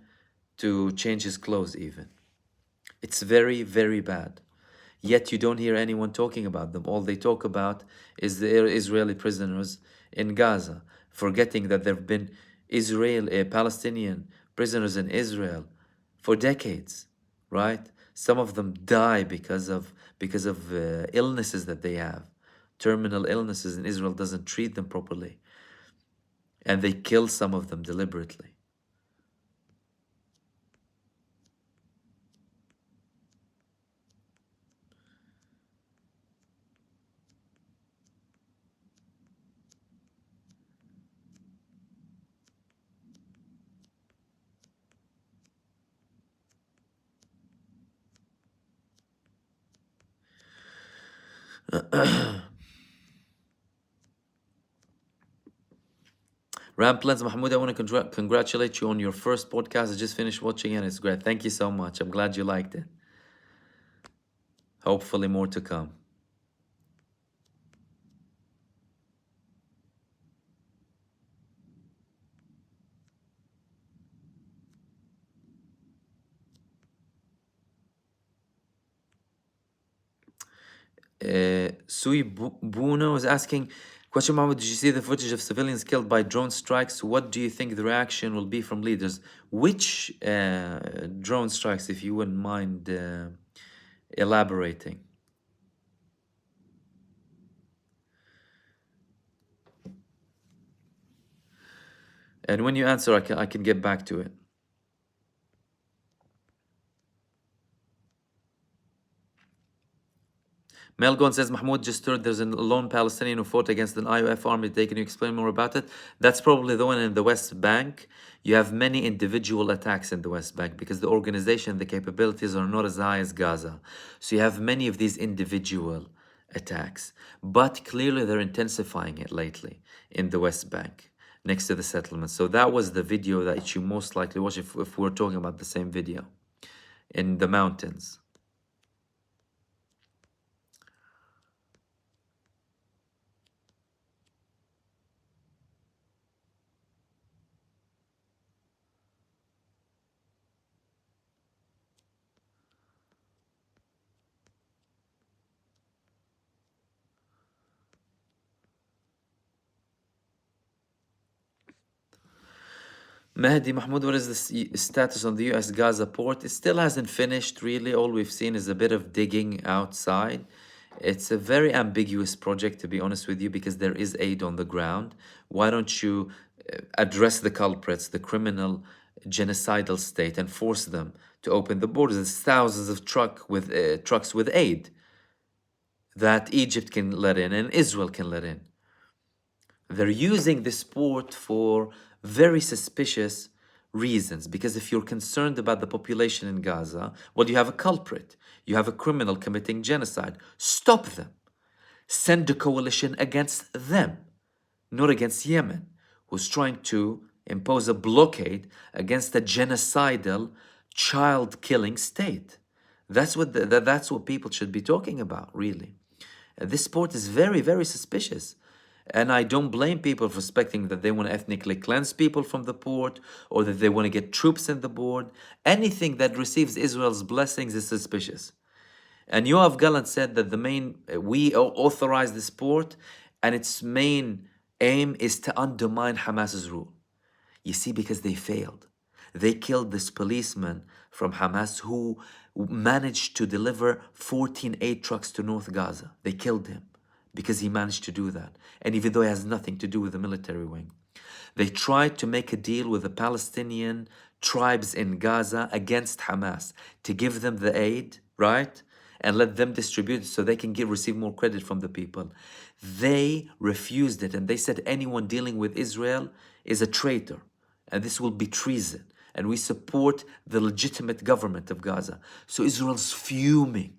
to change his clothes even. It's very, very bad. Yet you don't hear anyone talking about them. All they talk about is the Israeli prisoners in Gaza, forgetting that there have been Palestinian prisoners in Israel for decades, right? Some of them die because of illnesses that they have, terminal illnesses, and Israel doesn't treat them properly, and they kill some of them deliberately. Ramplans Mahmoud, I want to congratulate you on your first podcast. I just finished watching it and it's great. Thank you so much. I'm glad you liked it. Hopefully more to come. Sui Buno is asking, question Mohammed, did you see the footage of civilians killed by drone strikes? What do you think the reaction will be from leaders? Which drone strikes, if you wouldn't mind elaborating? And when you answer, I can get back to it. Melgon says, Mahmoud just heard there's a lone Palestinian who fought against an IOF army today. Can you explain more about it? That's probably the one in the West Bank. You have many individual attacks in the West Bank because the organization, the capabilities are not as high as Gaza. So you have many of these individual attacks. But clearly they're intensifying it lately in the West Bank next to the settlements. So that was the video that you most likely watched if we're talking about the same video in the mountains. Mahdi Mahmoud, what is the status on the US Gaza port? It still hasn't finished, really. All we've seen is a bit of digging outside. It's a very ambiguous project, to be honest with you, because there is aid on the ground. Why don't you address the culprits, the criminal genocidal state, and force them to open the borders? There's thousands of trucks with aid that Egypt can let in and Israel can let in. They're using this port for very suspicious reasons, because if you're concerned about the population in Gaza, well, you have a culprit, you have a criminal committing genocide. Stop them. Send a coalition against them, not against Yemen, who's trying to impose a blockade against a genocidal, child-killing state. That's what people should be talking about, really. This port is very, very suspicious. And I don't blame people for suspecting that they want to ethnically cleanse people from the port, or that they want to get troops in the port. Anything that receives Israel's blessings is suspicious. And Yoav Gallant said that we authorize this port, and its main aim is to undermine Hamas's rule. You see, because they failed. They killed this policeman from Hamas who managed to deliver 14 aid trucks to North Gaza. They killed him because he managed to do that. And even though it has nothing to do with the military wing. They tried to make a deal with the Palestinian tribes in Gaza against Hamas to give them the aid, right? And let them distribute it so they can receive more credit from the people. They refused it, and they said anyone dealing with Israel is a traitor, and this will be treason. And we support the legitimate government of Gaza. So Israel's fuming.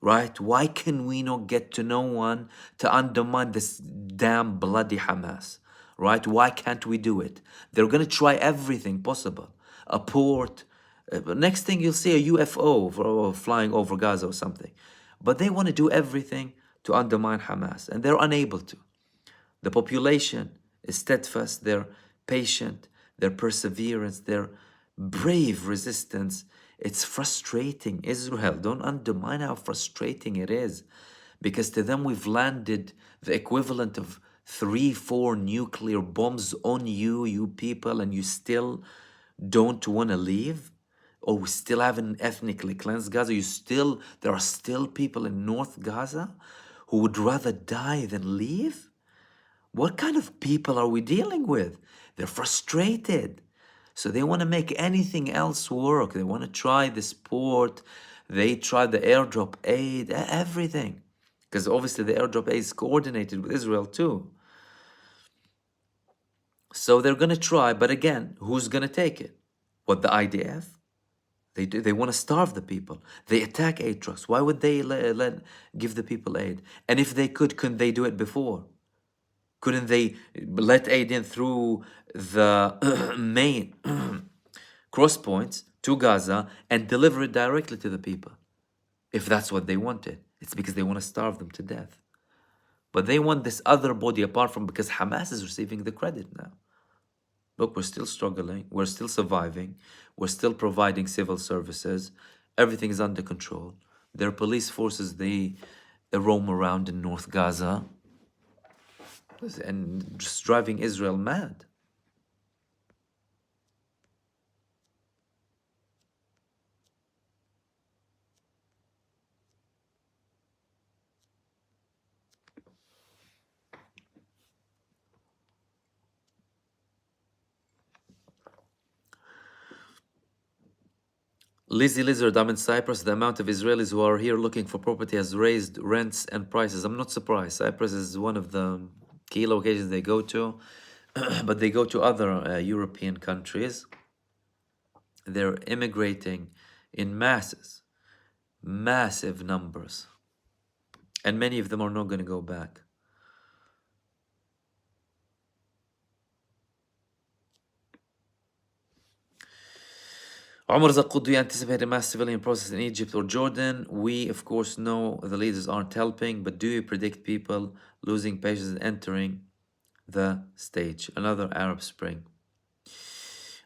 Right? Why can we not get to no one to undermine this damn bloody Hamas? Right? Why can't we do it? They're going to try everything possible. A port. Next thing you'll see a UFO flying over Gaza or something. But they want to do everything to undermine Hamas. And they're unable to. The population is steadfast. They're patient. Their perseverance. Their brave resistance. It's frustrating. Israel, don't undermine how frustrating it is. Because to them, we've landed the equivalent of 3-4 nuclear bombs on you people, and you still don't want to leave. or we still haven't ethnically cleansed Gaza. There are still people in North Gaza who would rather die than leave? What kind of people are we dealing with? They're frustrated. So they want to make anything else work. They want to try this port. They try the airdrop aid, everything. Because obviously the airdrop aid is coordinated with Israel too. So they're going to try, but again, who's going to take it? What, the IDF? They want to starve the people. They attack aid trucks. Why would they give the people aid? And if they could, couldn't they do it before? Couldn't they let aid in through the main cross points to Gaza and deliver it directly to the people? If that's what they wanted. It's because they want to starve them to death. But they want this other body apart from, because Hamas is receiving the credit now. Look, we're still struggling. We're still surviving. We're still providing civil services. Everything is under control. Their police forces, they roam around in North Gaza and just driving Israel mad. Lizzie Lizard, I'm in Cyprus. The amount of Israelis who are here looking for property has raised rents and prices. I'm not surprised. Cyprus is one of the key locations they go to, but they go to other European countries. They're immigrating in masses, massive numbers. And many of them are not going to go back. Umar Zaqqud, do you anticipate a mass civilian process in Egypt or Jordan? We, of course, know the leaders aren't helping, but do you predict people losing patience and entering the stage? Another Arab Spring.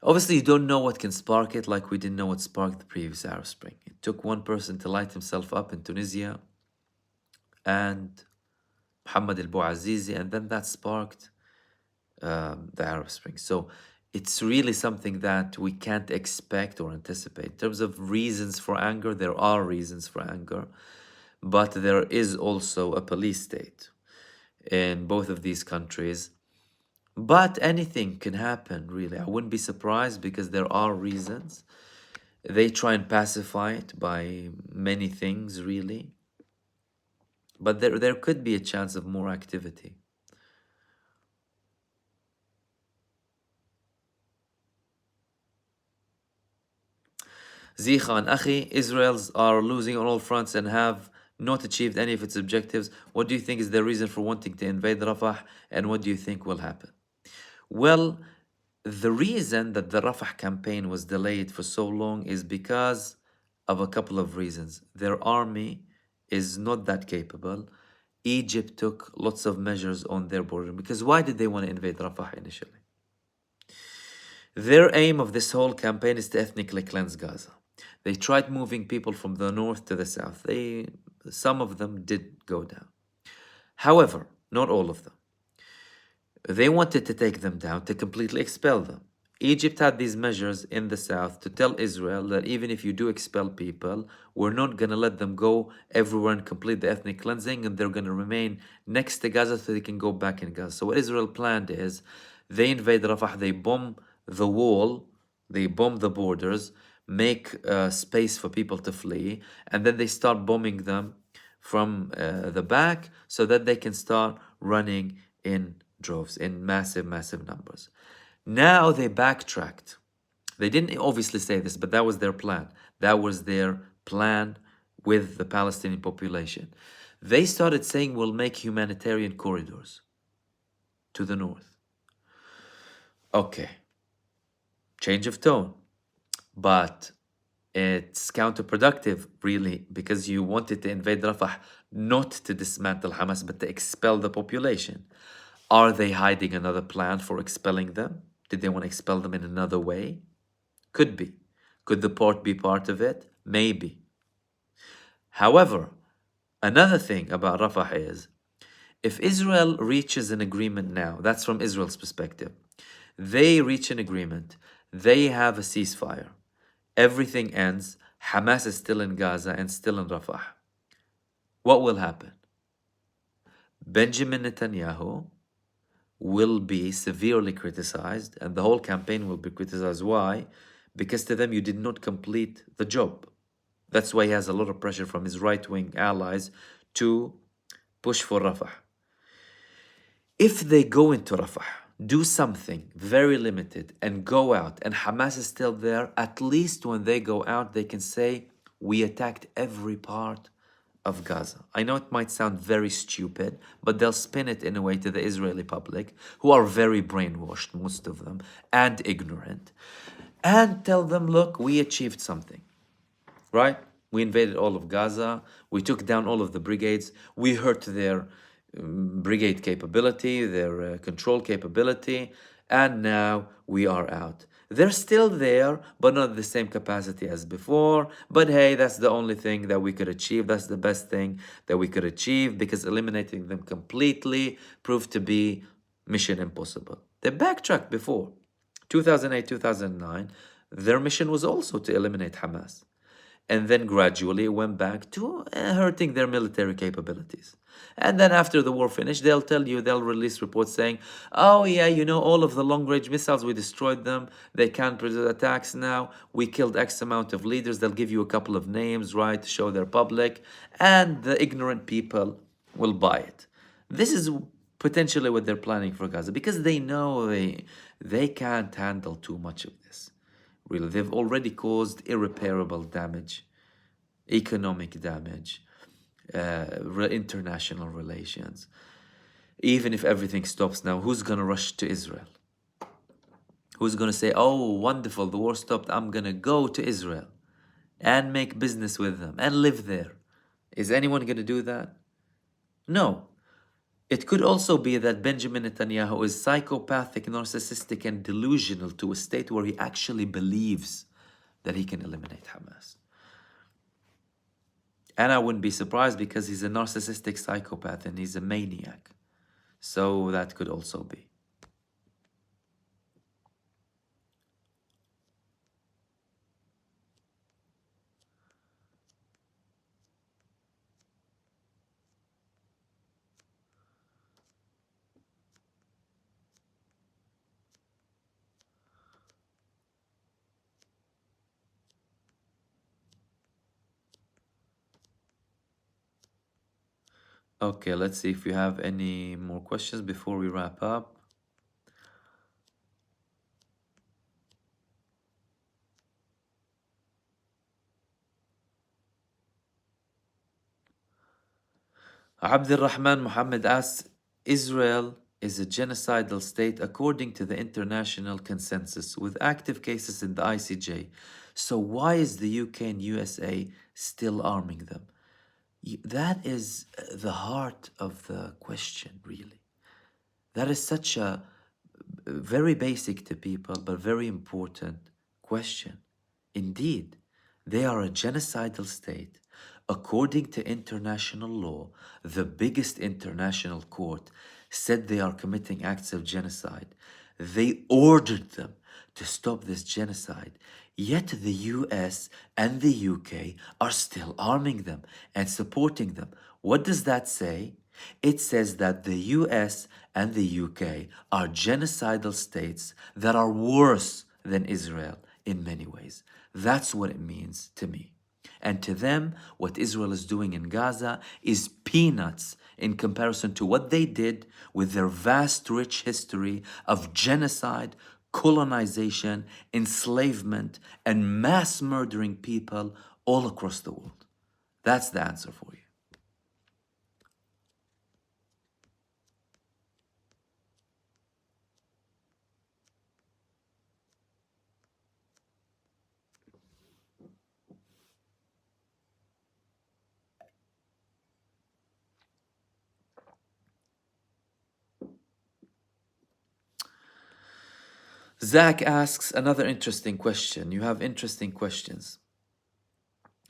Obviously, you don't know what can spark it, like we didn't know what sparked the previous Arab Spring. It took one person to light himself up in Tunisia, and Muhammad al-Bouazizi, and then that sparked the Arab Spring. So it's really something that we can't expect or anticipate. In terms of reasons for anger, there are reasons for anger, but there is also a police state in both of these countries. But anything can happen, really. I wouldn't be surprised because there are reasons. They try and pacify it by many things, really. But there could be a chance of more activity. Zikhan, Akhi, Israel's are losing on all fronts and have not achieved any of its objectives. What do you think is the reason for wanting to invade Rafah, and what do you think will happen? Well, the reason that the Rafah campaign was delayed for so long is because of a couple of reasons. Their army is not that capable. Egypt took lots of measures on their border. Because why did they want to invade Rafah initially? Their aim of this whole campaign is to ethnically cleanse Gaza. They tried moving people from the north to the south. Some of them did go down. However, not all of them. They wanted to take them down, to completely expel them. Egypt had these measures in the south to tell Israel that even if you do expel people, we're not going to let them go everywhere and complete the ethnic cleansing, and they're going to remain next to Gaza so they can go back in Gaza. So what Israel planned is they invade Rafah, they bomb the wall, they bomb the borders, make space for people to flee, and then they start bombing them from the back so that they can start running in droves, in massive numbers. Now they backtracked. They didn't obviously say this, but that was their plan. That was their plan with the Palestinian population. They started saying we'll make humanitarian corridors to the north. Okay, change of tone. But it's counterproductive, really, because you wanted to invade Rafah not to dismantle Hamas, but to expel the population. Are they hiding another plan for expelling them? Did they want to expel them in another way? Could be. Could the port be part of it? Maybe. However, another thing about Rafah is, if Israel reaches an agreement now, that's from Israel's perspective, they reach an agreement, they have a ceasefire, everything ends, Hamas is still in Gaza and still in Rafah. What will happen? Benjamin Netanyahu will be severely criticized, and the whole campaign will be criticized. Why? Because to them, you did not complete the job. That's why he has a lot of pressure from his right-wing allies to push for Rafah. If they go into Rafah, do something very limited and go out, and Hamas is still there, at least when they go out, they can say, we attacked every part of Gaza. I know it might sound very stupid, but they'll spin it in a way to the Israeli public, who are very brainwashed, most of them, and ignorant, and tell them, look, we achieved something, right? We invaded all of Gaza, we took down all of the brigades, we hurt their brigade capability, their control capability, and now we are out. They're still there, but not the same capacity as before. But hey, that's the only thing that we could achieve. That's the best thing that we could achieve, because eliminating them completely proved to be mission impossible. They backtracked before. 2008, 2009, their mission was also to eliminate Hamas. And then gradually went back to hurting their military capabilities. And then after the war finished, they'll tell you, they'll release reports saying, oh yeah, you know, all of the long-range missiles, we destroyed them. They can't produce attacks now. We killed X amount of leaders. They'll give you a couple of names, right, to show their public. And the ignorant people will buy it. This is potentially what they're planning for Gaza, because they know they can't handle too much of this. Really, they've already caused irreparable damage, economic damage, international relations. Even if everything stops now, who's going to rush to Israel? Who's going to say, oh, wonderful, the war stopped, I'm going to go to Israel and make business with them and live there? Is anyone going to do that? No. It could also be that Benjamin Netanyahu is psychopathic, narcissistic, and delusional to a state where he actually believes that he can eliminate Hamas. And I wouldn't be surprised, because he's a narcissistic psychopath and he's a maniac. So that could also be. Okay, let's see if you have any more questions before we wrap up. Abdul Rahman Muhammad asks, Israel is a genocidal state according to the international consensus, with active cases in the ICJ. So why is the UK and USA still arming them? That is the heart of the question, really. That is such a very basic to people, but very important question. Indeed, they are a genocidal state. According to international law, the biggest international court said they are committing acts of genocide. They ordered them to stop this genocide. Yet the US and the UK are still arming them and supporting them. What does that say? It says that the US and the UK are genocidal states that are worse than Israel in many ways. That's what it means to me. And to them, what Israel is doing in Gaza is peanuts in comparison to what they did with their vast, rich history of genocide, colonization, enslavement, and mass murdering people all across the world. That's the answer for you. Zach asks another interesting question. You have interesting questions.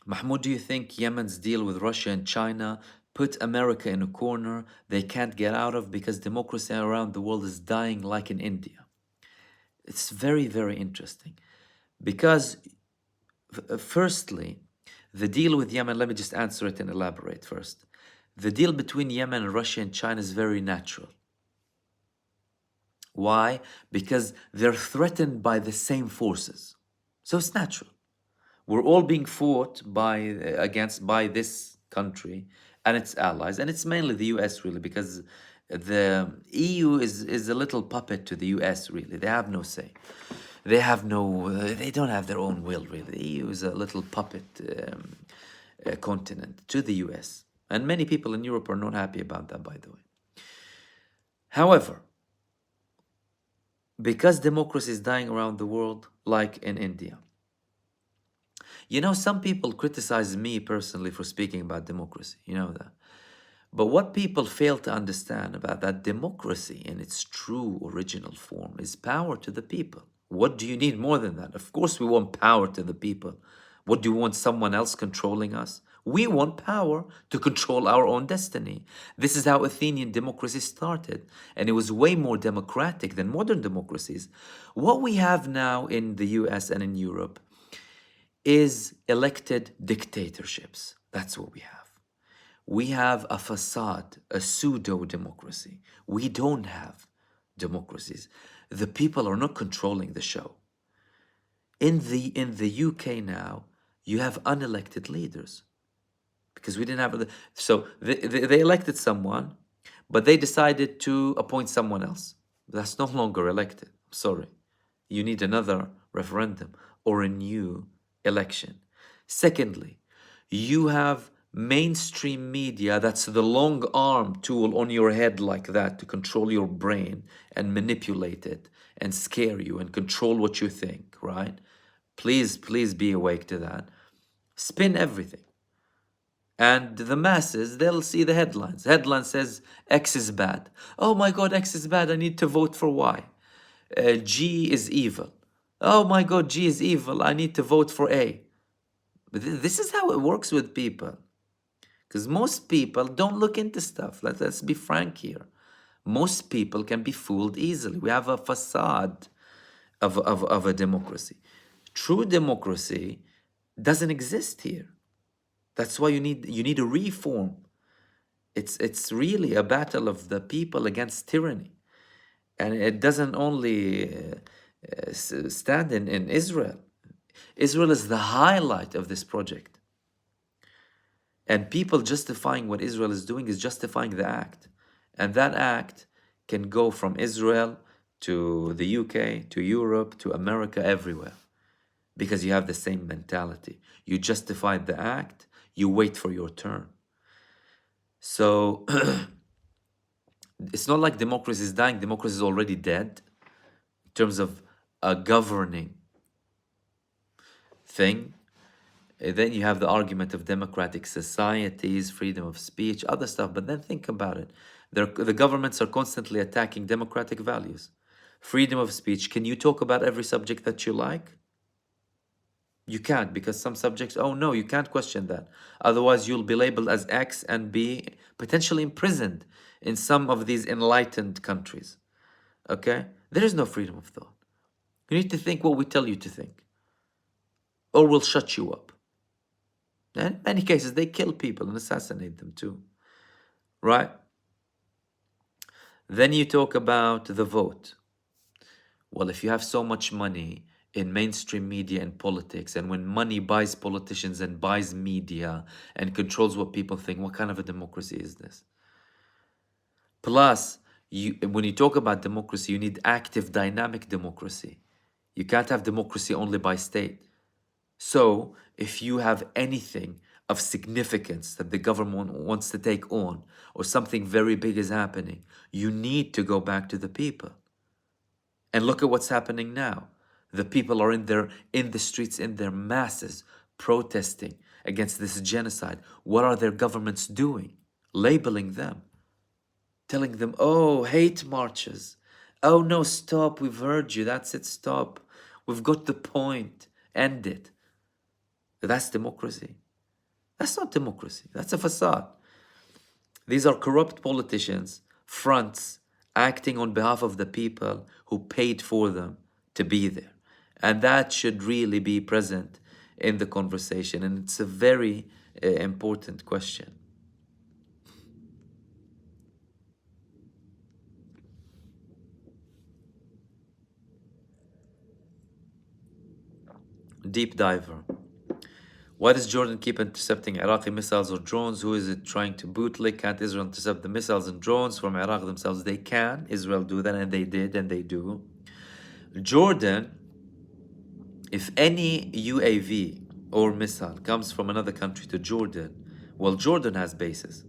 Mahmoud, do you think Yemen's deal with Russia and China put America in a corner they can't get out of because democracy around the world is dying like in India? It's very, very interesting, because Firstly, the deal with Yemen, let me just answer it and elaborate first. The deal between Yemen and Russia and China is very natural. Why? Because they're threatened by the same forces. So it's natural. We're all being fought by this country and its allies, and it's mainly the US really, because the EU is a little puppet to the US really. They have no say. They don't have their own will really. The EU is a little puppet continent to the US. And many people in Europe are not happy about that, by the way. However, because democracy is dying around the world, like in India. You know, some people criticize me personally for speaking about democracy, you know that. But what people fail to understand about that democracy in its true original form is power to the people. What do you need more than that? Of course, we want power to the people. What do you want, someone else controlling us? We want power to control our own destiny. This is how Athenian democracy started, and it was way more democratic than modern democracies. What we have now in the US and in Europe is elected dictatorships. That's what we have. We have a facade, a pseudo-democracy. We don't have democracies. The people are not controlling the show. In the UK now, you have unelected leaders. Because we didn't have... So they elected someone, but they decided to appoint someone else. That's no longer elected. Sorry. You need another referendum or a new election. Secondly, you have mainstream media that's the long arm tool on your head like that to control your brain and manipulate it and scare you and control what you think, right? Please be awake to that. Spin everything. And the masses, they'll see the headlines. Headline says X is bad. Oh my God, X is bad. I need to vote for Y. G is evil. Oh my God, G is evil. I need to vote for A. But this is how it works with people. Because most people don't look into stuff. Let's be frank here. Most people can be fooled easily. We have a facade of a democracy. True democracy doesn't exist here. That's why you need a reform. It's really a battle of the people against tyranny. And it doesn't only stand in Israel. Israel is the highlight of this project. And people justifying what Israel is doing is justifying the act. And that act can go from Israel to the UK, to Europe, to America, everywhere. Because you have the same mentality. You justified the act, you wait for your turn. So it's not like democracy is dying. Democracy is already dead in terms of a governing thing. Then you have the argument of democratic societies, freedom of speech, other stuff. But then think about it. The governments are constantly attacking democratic values. Freedom of speech. Can you talk about every subject that you like? You can't, because some subjects, oh no, you can't question that. Otherwise, you'll be labeled as X and be potentially imprisoned in some of these enlightened countries. Okay? There is no freedom of thought. You need to think what we tell you to think, or we'll shut you up. And in many cases, they kill people and assassinate them too. Right? Then you talk about the vote. Well, if you have so much money in mainstream media and politics, and when money buys politicians and buys media and controls what people think, what kind of a democracy is this? Plus, when you talk about democracy, you need active, dynamic democracy. You can't have democracy only by state. So, if you have anything of significance that the government wants to take on, or something very big is happening, you need to go back to the people. And look at what's happening now. The people are in the streets in their masses, protesting against this genocide. What are their governments doing? Labeling them. Telling them, oh, hate marches. Oh no, stop, we've heard you. That's it, stop. We've got the point. End it. That's democracy. That's not democracy. That's a facade. These are corrupt politicians, fronts, acting on behalf of the people who paid for them to be there. And that should really be present in the conversation, and it's a very important question. Deep diver. Why does Jordan keep intercepting Iraqi missiles or drones? Who is it trying to bootleg? Can't Israel intercept the missiles and drones from Iraq themselves? They can. Israel do that, and they did, and they do. Jordan, if any UAV or missile comes from another country to Jordan, well, Jordan has bases.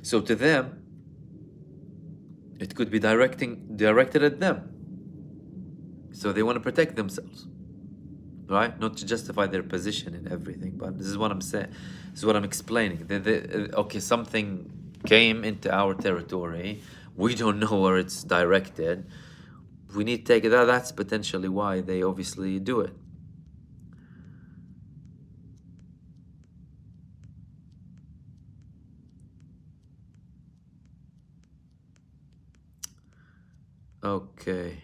So to them, it could be directed at them. So they want to protect themselves, right? Not to justify their position in everything, but this is what I'm saying. This is what I'm explaining. Okay, something came into our territory. We don't know where it's directed. We need to take it out. That's potentially why they obviously do it. Okay.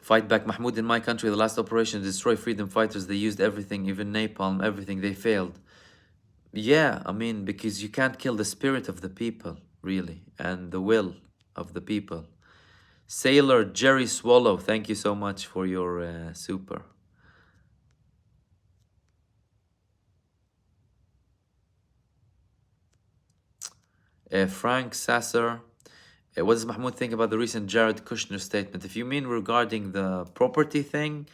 Fight back, Mahmoud. In my country, the last operation to destroy freedom fighters, they used everything, even napalm, everything. They failed. Yeah, I mean, because you can't kill the spirit of the people, really, and the will of the people. Sailor Jerry Swallow, thank you so much for your super. Frank Sasser, what does Mahmoud think about the recent Jared Kushner statement? If you mean regarding the property thing,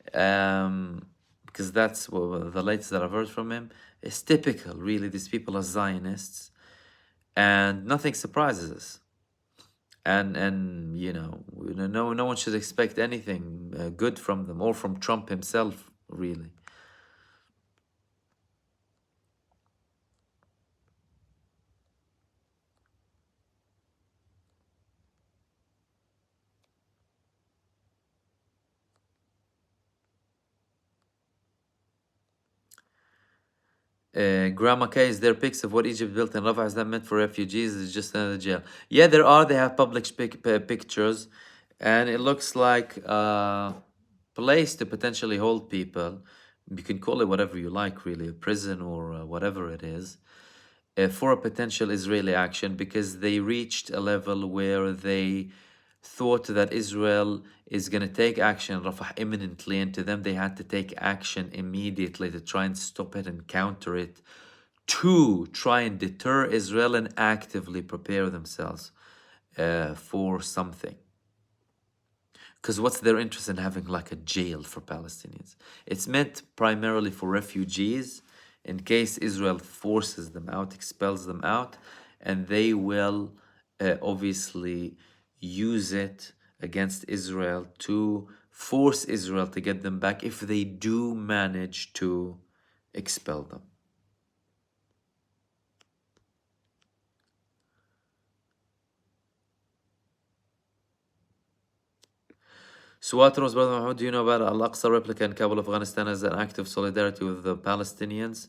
because that's the latest that I've heard from him, it's typical, really. These people are Zionists, and nothing surprises us. And you know, no one should expect anything good from them or from Trump himself, really. Grandma K, is there pics of what Egypt built in Rafah? Is that meant for refugees? It's just another jail. Yeah, there are. They have published pictures, and it looks like a place to potentially hold people. You can call it whatever you like, really, a prison or whatever it is, for a potential Israeli action, because they reached a level where they thought that Israel is going to take action in Rafah imminently, and to them they had to take action immediately to try and stop it and counter it, to try and deter Israel and actively prepare themselves for something. Because what's their interest in having like a jail for Palestinians? It's meant primarily for refugees in case Israel forces them out, expels them out, and they will obviously use it against Israel to force Israel to get them back if they do manage to expel them. Suatros, Brother Mahmoud, do you know about Al-Aqsa replica in Kabul, Afghanistan as an act of solidarity with the Palestinians?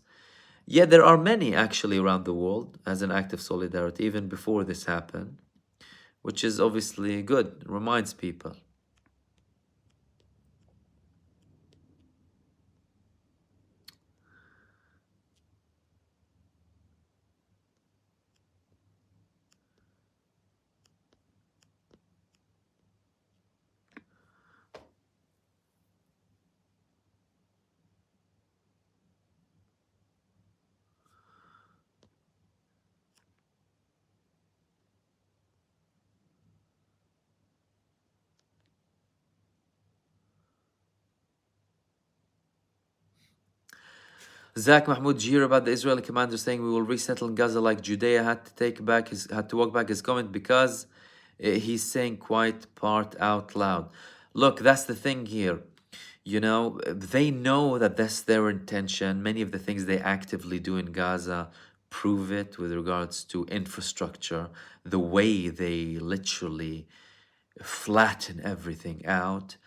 Yeah, there are many actually around the world as an act of solidarity, even before this happened, which is obviously good. It reminds people. Zach Mahmoud, did you hear about the Israeli commander saying we will resettle in Gaza like Judea had to walk back his comment because he's saying quite part out loud. Look, that's the thing here. You know, they know that that's their intention. Many of the things they actively do in Gaza prove it with regards to infrastructure, the way they literally flatten everything out.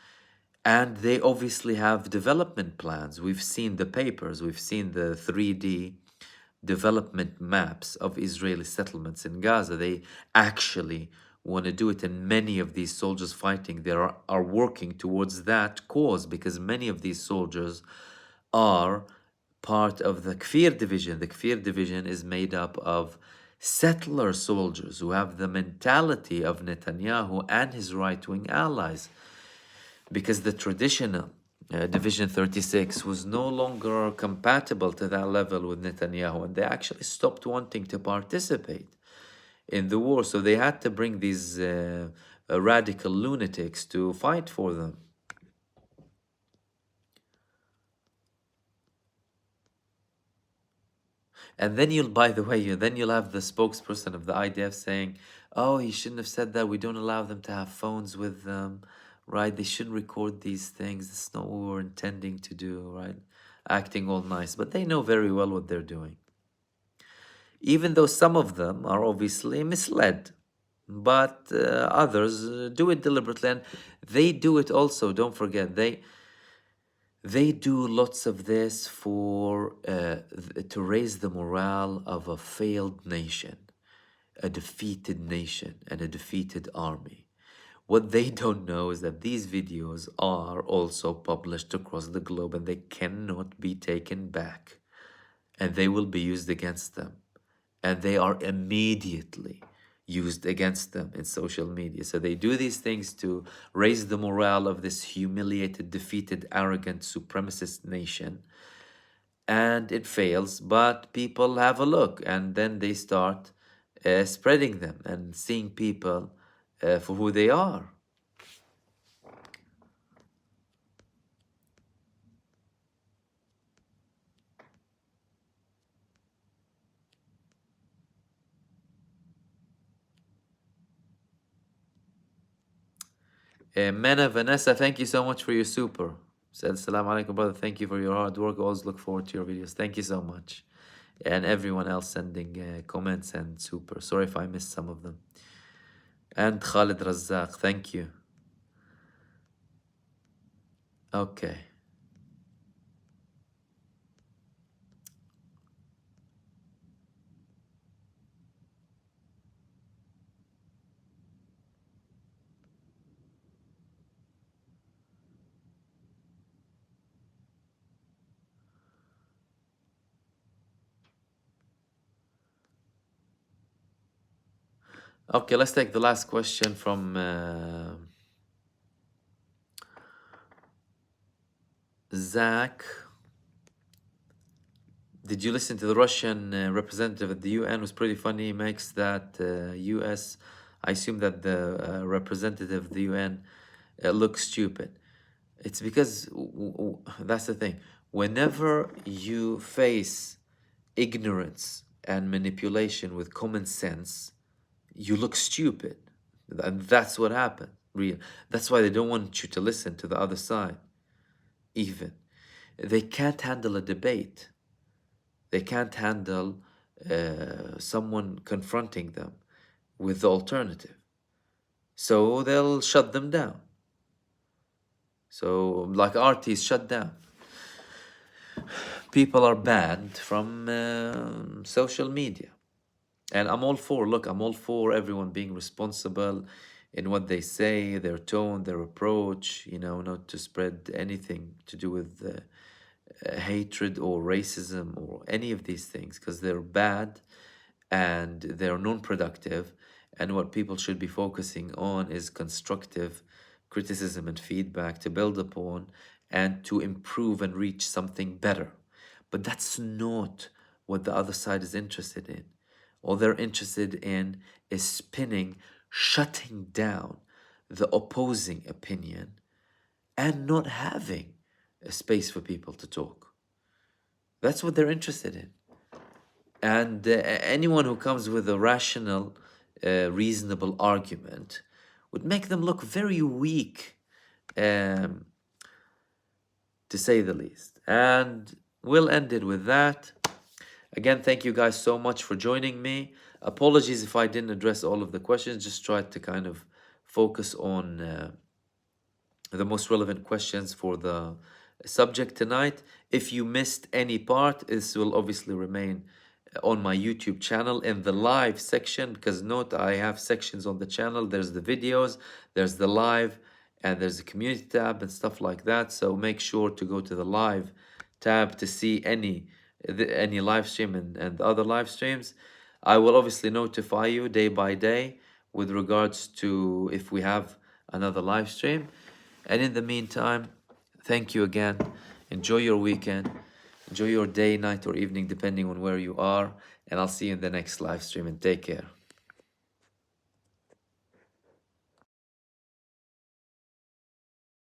And they obviously have development plans. We've seen the papers, we've seen the 3D development maps of Israeli settlements in Gaza. They actually want to do it, and many of these soldiers fighting there are working towards that cause, because many of these soldiers are part of the Kfir division. The Kfir division is made up of settler soldiers who have the mentality of Netanyahu and his right-wing allies, because the traditional Division 36 was no longer compatible to that level with Netanyahu, and they actually stopped wanting to participate in the war. So they had to bring these radical lunatics to fight for them. And then by the way, then you'll have the spokesperson of the IDF saying, oh, you shouldn't have said that. We don't allow them to have phones with them, right? They shouldn't record these things. That's not what we were intending to do, right? Acting all nice. But they know very well what they're doing. Even though some of them are obviously misled, but others do it deliberately. And they do it also, don't forget, they do lots of this for to raise the morale of a failed nation, a defeated nation, and a defeated army. What they don't know is that these videos are also published across the globe, and they cannot be taken back, and they will be used against them, and they are immediately used against them in social media. So they do these things to raise the morale of this humiliated, defeated, arrogant, supremacist nation. And it fails, but people have a look, and then they start spreading them and seeing people for who they are. Mena Vanessa, thank you so much for your super. Said Assalamu alaikum, brother. Thank you for your hard work. Always look forward to your videos. Thank you so much. And everyone else sending comments and super. Sorry if I missed some of them. And Khalid Razzaq, thank you. Okay. Okay, let's take the last question from Zach. Did you listen to the Russian representative at the UN? It was pretty funny. He makes that US, I assume that the representative of the UN looks stupid. It's because, that's the thing. Whenever you face ignorance and manipulation with common sense, you look stupid. And that's what happened. That's why they don't want you to listen to the other side. Even. They can't handle a debate. They can't handle someone confronting them with the alternative. So they'll shut them down. So like RT is shut down. People are banned from social media. And I'm all for, look, I'm all for everyone being responsible in what they say, their tone, their approach, you know, not to spread anything to do with hatred or racism or any of these things, because they're bad and they're non-productive. And what people should be focusing on is constructive criticism and feedback to build upon and to improve and reach something better. But that's not what the other side is interested in. All they're interested in is spinning, shutting down the opposing opinion and not having a space for people to talk. That's what they're interested in. And anyone who comes with a rational, reasonable argument would make them look very weak, to say the least. And we'll end it with that. Again, thank you guys so much for joining me. Apologies if I didn't address all of the questions. Just tried to kind of focus on the most relevant questions for the subject tonight. If you missed any part, this will obviously remain on my YouTube channel in the live section, because note I have sections on the channel. There's the videos, there's the live, and there's the community tab and stuff like that. So make sure to go to the live tab to see any live stream and other live streams. I will obviously notify you day by day with regards to if we have another live stream. And in the meantime, thank you again. Enjoy your weekend. Enjoy your day, night, or evening, depending on where you are. And I'll see you in the next live stream, and take care.